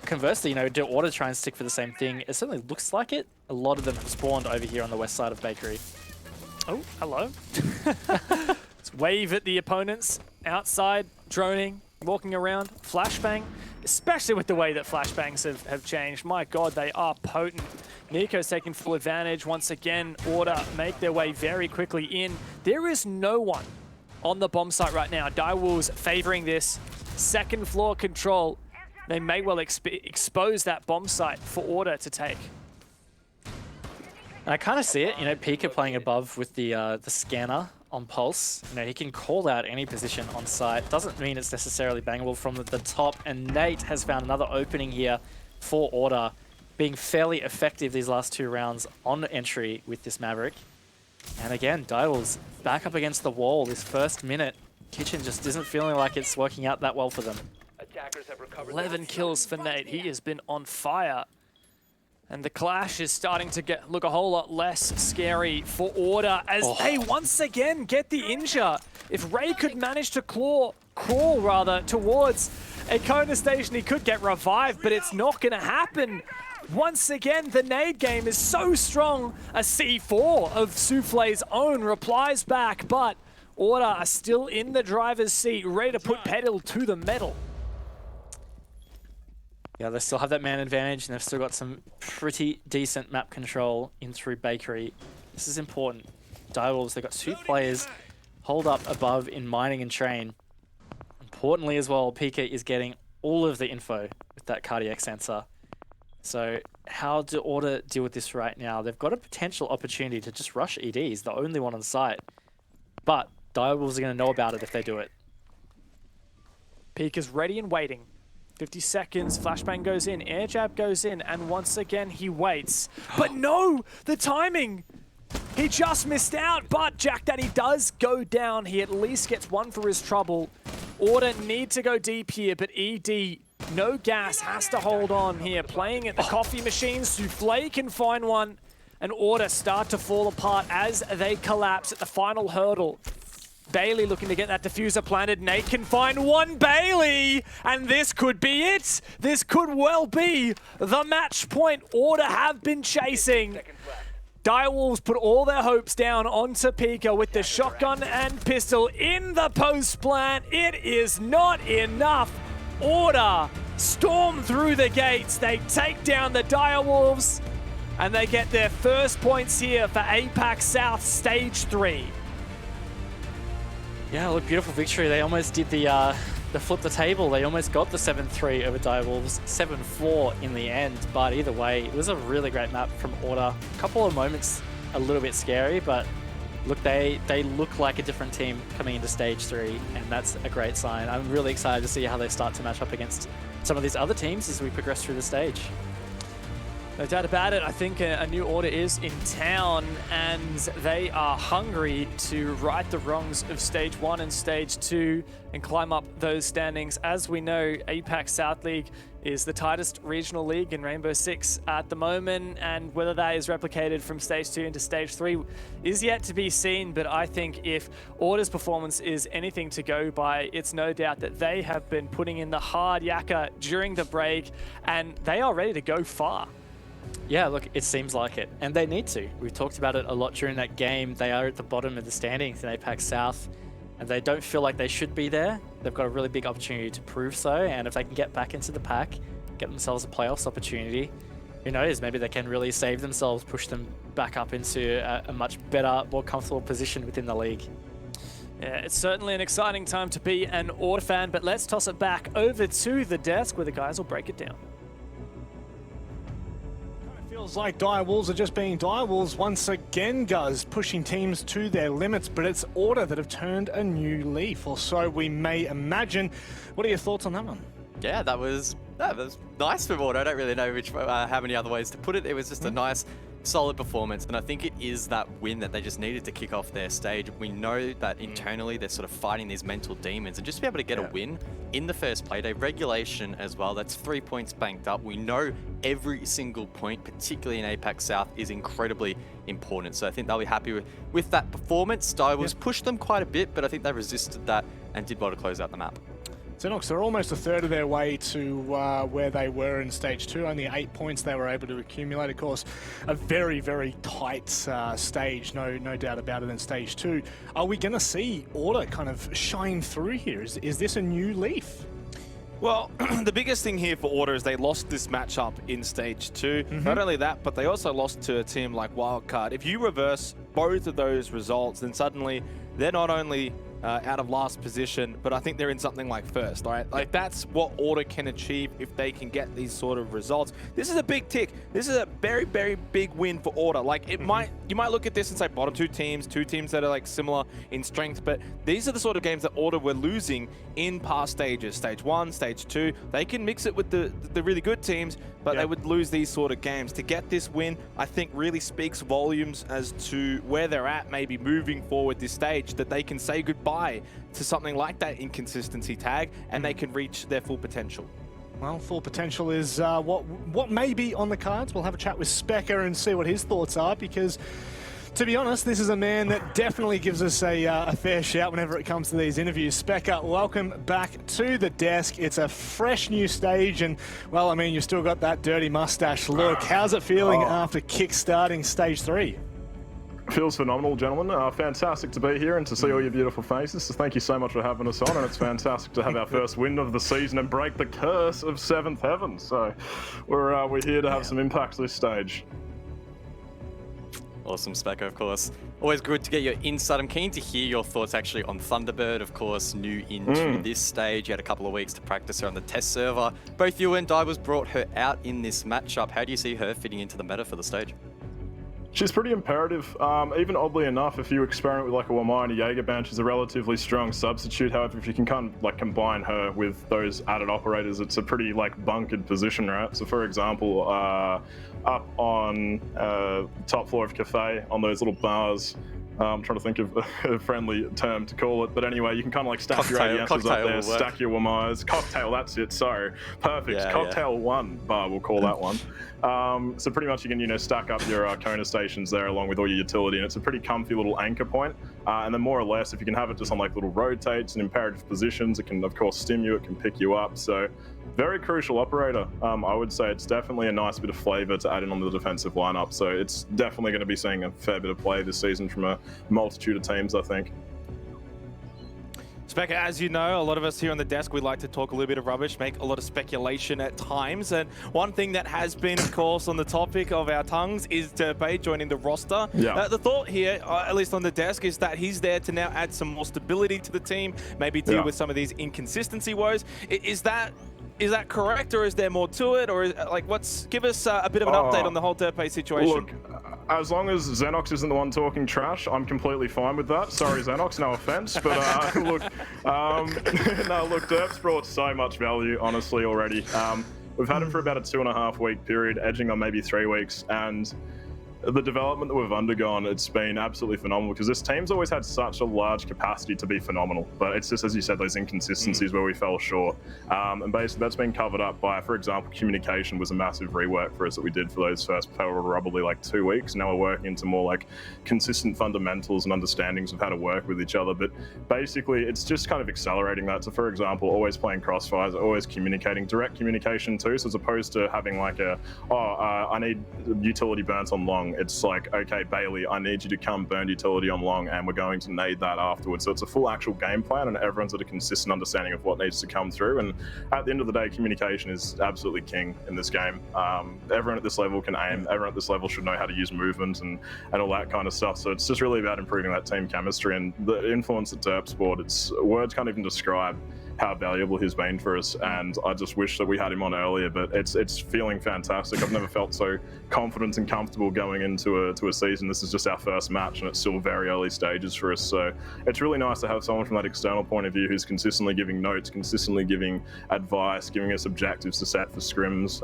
conversely, you know, do Order try and stick for the same thing? It certainly looks like it. A lot of them have spawned over here on the west side of Bakery.
Oh, hello. Let's wave at the opponents outside, droning, walking around, flashbang, especially with the way that flashbangs have changed. My God, they are potent. Nico's taking full advantage. Once again, Order make their way very quickly in. There is no one on the bomb site right now. Direwolves favoring this second floor control. They may well expose that bomb site for Order to take.
And I kind of see it, you know, Pika playing above with the scanner on Pulse. You know, he can call out any position on site. Doesn't mean it's necessarily bangable from the top. And Nate has found another opening here for Order, being fairly effective these last 2 rounds on entry with this Maverick. And again, Direwolves back up against the wall this first minute. Kitchen just isn't feeling like it's working out that well for them.
Attackers have recovered
11 kills for Nate. He has been on fire. And the clash is starting to look a whole lot less scary for Order as they once again get the injure. If Ray could manage to crawl towards a Kona station, he could get revived, but it's not going to happen. Once again, the nade game is so strong. A C4 of Souffle's own replies back, but Order are still in the driver's seat, ready to put pedal to the metal.
Yeah, they still have that man advantage, and they've still got some pretty decent map control in through Bakery. This is important. Direwolves, they've got 2 players hold up above in Mining and Train. Importantly as well, Pika is getting all of the info with that cardiac sensor. So how do Order deal with this right now? They've got a potential opportunity to just rush EDs, the only one on site. But Direwolves are going to know about it if they do it.
Pika's ready and waiting. 50 seconds, flashbang goes in, air jab goes in, and once again he waits. But no, the timing! He just missed out, but Jack Daddy does go down. He at least gets 1 for his trouble. Order need to go deep here, but ED, no gas, has to hold on here. Playing at the coffee machine, Souffle can find one, and Order start to fall apart as they collapse at the final hurdle. Bailey looking to get that diffuser planted. Nate can find one Bailey, and this could be it. This could well be the match point Order have been chasing. Direwolves put all their hopes down onto Pika with the shotgun and pistol in the post plant. It is not enough. Order storm through the gates. They take down the Direwolves, and they get their first points here for APAC South Stage 3.
Yeah, look, beautiful victory. They almost did the flip the table. They almost got the 7-3 over Direwolves, 7-4 in the end. But either way, it was a really great map from Order. A couple of moments a little bit scary, but look, they look like a different team coming into stage 3, and that's a great sign. I'm really excited to see how they start to match up against some of these other teams as we progress through the stage.
No doubt about it. I think a new order is in town, and they are hungry to right the wrongs of Stage 1 and Stage 2 and climb up those standings. As we know, APAC South League is the tightest regional league in Rainbow Six at the moment, and whether that is replicated from Stage 2 into Stage 3 is yet to be seen. But I think if Order's performance is anything to go by, it's no doubt that they have been putting in the hard yakka during the break, and they are ready to go far.
Yeah, look, it seems like it, and they need to. We've talked about it a lot during that game. They are at the bottom of the standings in APAC South, and they don't feel like they should be there. They've got a really big opportunity to prove so, and if they can get back into the pack, get themselves a playoffs opportunity, who knows, maybe they can really save themselves, push them back up into a much better, more comfortable position within the league.
Yeah, it's certainly an exciting time to be an Order fan, but let's toss it back over to the desk where the guys will break it down.
Feels like Direwolves are just being Direwolves once again, Guz, pushing teams to their limits, but it's Order that have turned a new leaf, or so we may imagine. What are your thoughts on that one?
Yeah, that was nice for Order. I don't really know how many other ways to put it. It was just a nice, solid performance, and I think it is that win that they just needed to kick off their stage. We know that internally they're sort of fighting these mental demons, and just to be able to get a win in the first Playday, regulation as well, that's 3 points banked up. We know every single point, particularly in APAC South, is incredibly important. So I think they'll be happy with that performance. Direwolves pushed them quite a bit, but I think they resisted that and did well to close out the map.
Xenox, they're almost a third of their way to where they were in Stage 2. Only 8 points they were able to accumulate. Of course, a very, very tight stage, no doubt about it, in Stage 2. Are we going to see Order kind of shine through here? Is this a new leaf?
Well, the biggest thing here for Order is they lost this matchup in Stage 2. Not only that, but they also lost to a team like Wildcard. If you reverse both of those results, then suddenly they're not only out of last position, but I think they're in something like first, right? Like, that's what Order can achieve if they can get these sort of results. This is a big tick. This is a very, very big win for Order. Like, it you might look at this and say bottom two teams that are like similar in strength, but these are the sort of games that Order were losing in past stages. Stage 1, Stage 2. They can mix it with the really good teams, but they would lose these sort of games. To get this win, I think really speaks volumes as to where they're at, maybe moving forward this stage, that they can say goodbye to something like that inconsistency tag, and they can reach their full potential.
Well, full potential is what may be on the cards. We'll have a chat with Specker and see what his thoughts are, because to be honest, this is a man that definitely gives us a fair shout whenever it comes to these interviews. Specker, welcome back to the desk. It's a fresh new stage, and, well, I mean, you've still got that dirty mustache look. How's it feeling after kick-starting Stage 3?
Feels phenomenal, gentlemen. Fantastic to be here and to see all your beautiful faces. So thank you so much for having us on, and it's fantastic to have our first win of the season and break the curse of 7th Heaven. So we're here to have some impact this stage.
Awesome, Specker, of course. Always good to get your insight. I'm keen to hear your thoughts actually on Thunderbird, of course, new into this stage. You had a couple of weeks to practice her on the test server. Both you and Divers brought her out in this matchup. How do you see her fitting into the meta for the stage?
She's pretty imperative. Even oddly enough, if you experiment with like a Wamai and a Jaegerband, she's a relatively strong substitute. However, if you can kind of like combine her with those added operators, it's a pretty like bunkered position, right? So for example, up on top floor of Cafe, on those little bars, I'm trying to think of a friendly term to call it, but anyway, you can kind of like stack your ADSs up there, stack your Wamais. Cocktail, that's it, sorry. Perfect.
Yeah,
Cocktail 1 bar, we'll call that one. So pretty much you can, stack up your Kona stations there along with all your utility, and it's a pretty comfy little anchor point. And then more or less, if you can have it just on like little rotates and imperative positions, it can of course stim you, it can pick you up. So very crucial operator. I would say it's definitely a nice bit of flavor to add in on the defensive lineup. So it's definitely going to be seeing a fair bit of play this season from a multitude of teams, I think.
Specker, as you know, a lot of us here on the desk, we like to talk a little bit of rubbish, make a lot of speculation at times. And one thing that has been, of course, on the topic of our tongues is Derpay joining the roster. Yeah. The thought here, at least on the desk, is that he's there to now add some more stability to the team, maybe deal with some of these inconsistency woes. Is that correct, or is there more to it, or give us a bit of an update on the whole Derpay situation?
Look, As long as Xenox isn't the one talking trash, I'm completely fine with that. Sorry, Xenox, no offense, but look, no, look, Derp's brought so much value, honestly, already. We've had him for about a 2.5 week period, edging on maybe 3 weeks, and the development that we've undergone, it's been absolutely phenomenal because this team's always had such a large capacity to be phenomenal, but it's just, as you said, those inconsistencies where we fell short. And basically that's been covered up by, for example, communication was a massive rework for us that we did for those first probably like 2 weeks. Now we're working into more like consistent fundamentals and understandings of how to work with each other, but basically it's just kind of accelerating that. So for example, always playing crossfires, always communicating, direct communication too, so as opposed to having like I need utility burnt on long, it's like, okay, Bailey, I need you to come burn utility on long, and we're going to nade that afterwards. So it's a full actual game plan, and everyone's got a consistent understanding of what needs to come through. And at the end of the day, communication is absolutely king in this game. Everyone at this level can aim. Everyone at this level should know how to use movement and all that kind of stuff. So it's just really about improving that team chemistry and the influence that Derp's brought. It's words can't even describe how valuable he's been for us, and I just wish that we had him on earlier, but it's feeling fantastic. I've never felt so confident and comfortable going into a season. This is just our first match and it's still very early stages for us, so it's really nice to have someone from that external point of view who's consistently giving notes, consistently giving advice, giving us objectives to set for scrims,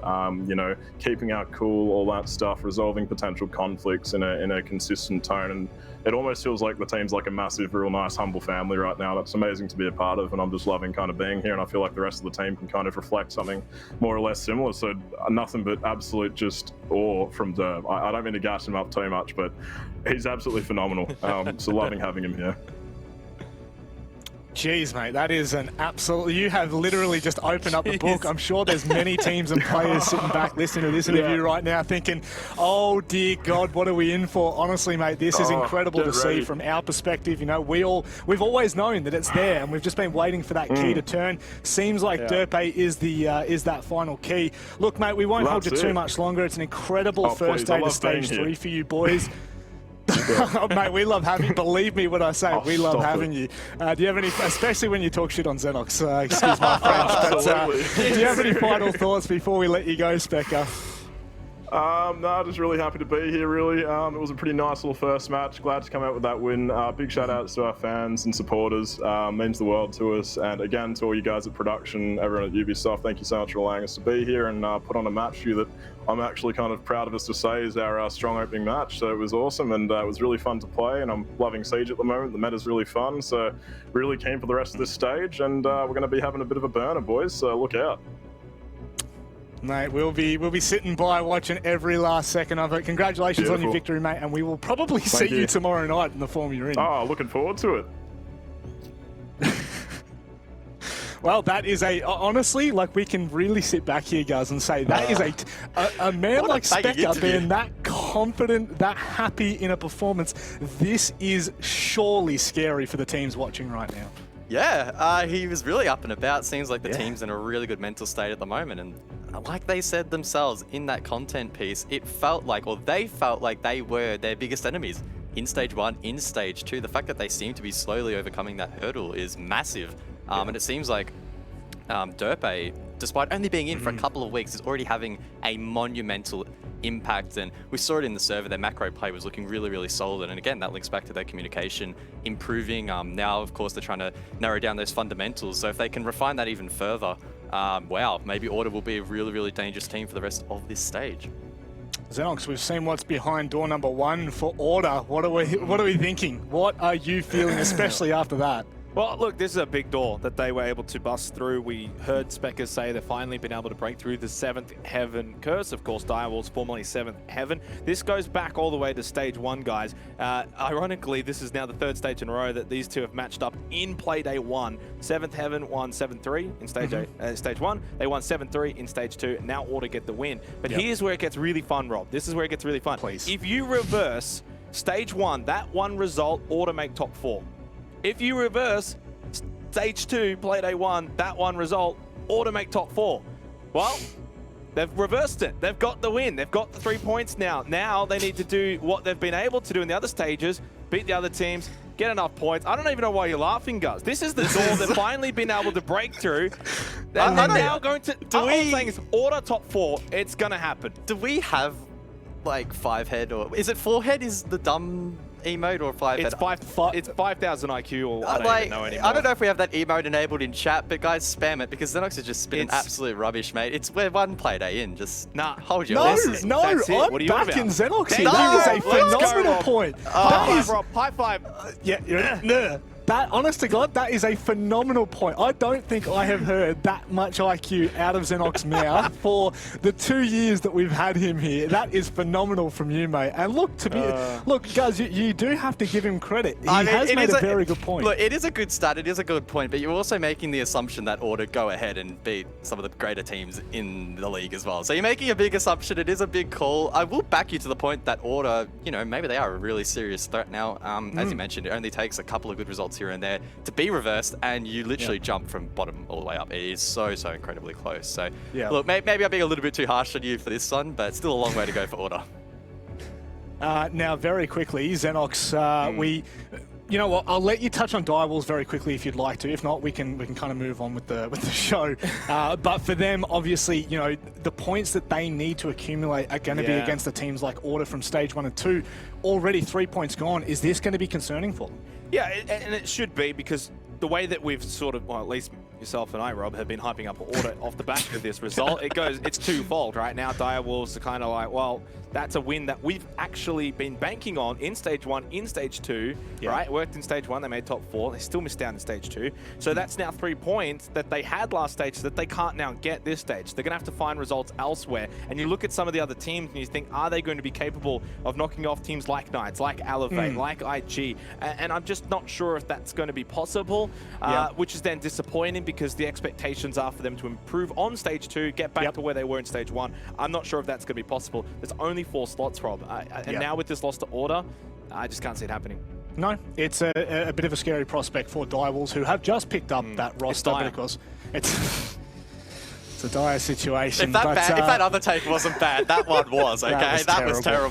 you know, keeping our cool, all that stuff, resolving potential conflicts in a consistent tone. And it almost feels like the team's like a massive, real nice, humble family right now. That's amazing to be a part of, and I'm just loving kind of being here, and I feel like the rest of the team can kind of reflect something more or less similar. So nothing but absolute just awe from Derp. I don't mean to gas him up too much, but he's absolutely phenomenal. So loving having him here.
Jeez, mate, that is an absolute... You have literally just opened up the book. I'm sure there's many teams and players sitting back listening to this interview right now thinking, oh, dear God, what are we in for? Honestly, mate, this is incredible to see from our perspective. You know, we've always known that it's there, and we've just been waiting for that key to turn. Seems like Derpe is that final key. Look, mate, we won't hold you too much longer. It's an incredible first day to stage 3 for you boys. Mate, we love having you. Believe me when I say we love having you. Do you have any, especially when you talk shit on Xenox, excuse my French, but do you have any final thoughts before we let you go, Specker?
No, just really happy to be here, really. It was a pretty nice little first match. Glad to come out with that win. Big shout outs to our fans and supporters. Means the world to us. And again, to all you guys at production, everyone at Ubisoft, thank you so much for allowing us to be here and put on a match for you that I'm actually kind of proud of us to say is our strong opening match. So it was awesome, and it was really fun to play, and I'm loving Siege at the moment. The meta's really fun, so really keen for the rest of this stage, and we're going to be having a bit of a burner, boys, so look out.
Mate, we'll be sitting by watching every last second of it. Congratulations on your victory, mate, and we will probably see you tomorrow night in the form you're in.
Oh, looking forward to it.
Well, that is honestly, like, we can really sit back here, guys, and say that is a man like Specker being that confident, that happy in a performance. This is surely scary for the teams watching right now.
Yeah, he was really up and about. Seems like the team's in a really good mental state at the moment. And like they said themselves in that content piece, it felt like, or they felt like they were their biggest enemies in stage 1, in stage 2. The fact that they seem to be slowly overcoming that hurdle is massive. And it seems like Derpe, despite only being in for a couple of weeks, is already having a monumental impact. And we saw it in the server. Their macro play was looking really, really solid. And again, that links back to their communication improving. Now, of course, they're trying to narrow down those fundamentals. So if they can refine that even further, wow, maybe Order will be a really, really dangerous team for the rest of this stage.
Xenox, we've seen what's behind door number 1 for Order. What are we thinking? What are you feeling, especially after that?
Well, look, this is a big door that they were able to bust through. We heard Speckers say they've finally been able to break through the 7th Heaven curse. Of course, Direwolves, formerly 7th Heaven. This goes back all the way to stage 1, guys. Ironically, this is now the 3rd stage in a row that these two have matched up in Playday 1. 7th Heaven won 7-3 in stage 1. They won 7-3 in stage 2. Now Order get the win. But here's where it gets really fun, Rob. This is where it gets really fun.
Please.
If you reverse stage 1, that one result, Order make top 4. If you reverse stage 2, Playday 1, that one result, Order make top 4. Well, they've reversed it. They've got the win. They've got the 3 points now. Now they need to do what they've been able to do in the other stages, beat the other teams, get enough points. I don't even know why you're laughing, guys. This is the door they've finally been able to break through. They're now going to... All I'm saying is Order top 4. It's going to happen.
Do we have like 5-head, or is it 4-head is the dumb emote, or 5-head?
It's 5,000 IQ, or I don't
like,
even know anymore.
I don't know if we have that emote enabled in chat, but guys, spam it because Xenox is just spitting absolute rubbish, mate. We're one Playday in. Just hold your horses.
No,
That's it.
I'm
What are you
back
on
in
about?
Xenox here.
No,
That is a
let's go,
phenomenal
Rob.
point.
High five, Rob. High five.
Yeah. That, honest to God, that is a phenomenal point. I don't think I have heard that much IQ out of Xenox's mouth for the 2 years that we've had him here. That is phenomenal from you, mate. And look, look, guys, you do have to give him credit. He has made a very good point.
Look, it is a good stat. It is a good point, but you're also making the assumption that Order go ahead and beat some of the greater teams in the league as well. So you're making a big assumption. It is a big call. I will back you to the point that Order, you know, maybe they are a really serious threat now. As you mentioned, it only takes a couple of good results here and there to be reversed, and you literally jump from bottom all the way up. It is so incredibly close. So look, maybe I'm being a little bit too harsh on you for this one, but still a long way to go for Order.
Now, very quickly, Xenox, you know what? I'll let you touch on Direwolves very quickly if you'd like to. If not, we can kind of move on with the show. But for them, obviously, you know, the points that they need to accumulate are going to be against the teams like Order from stage 1 and 2. Already 3 points gone. Is this going to be concerning for them?
Yeah, and it should be, because the way that we've sort of, well, at least yourself and I, Rob, have been hyping up Order off the back of this result, it's twofold, right? Now Direwolves are kind of like, well, that's a win that we've actually been banking on in stage 1, in stage 2, right? It worked in stage 1, they made top 4, they still missed out in stage 2. So that's now 3 points that they had last stage that they can't now get this stage. They're going to have to find results elsewhere. And you look at some of the other teams and you think, are they going to be capable of knocking off teams like Knights, like Elevate, like IG? And I'm just not sure if that's going to be possible, which is then disappointing because the expectations are for them to improve on stage 2, get back to where they were in stage 1. I'm not sure if that's going to be possible. There's only 4 slots, Rob. And now with this loss to Order, I just can't see it happening.
No, it's a bit of a scary prospect for Direwolves, who have just picked up that roster because it's a dire situation.
If that other take wasn't bad, that one was, okay? That was terrible.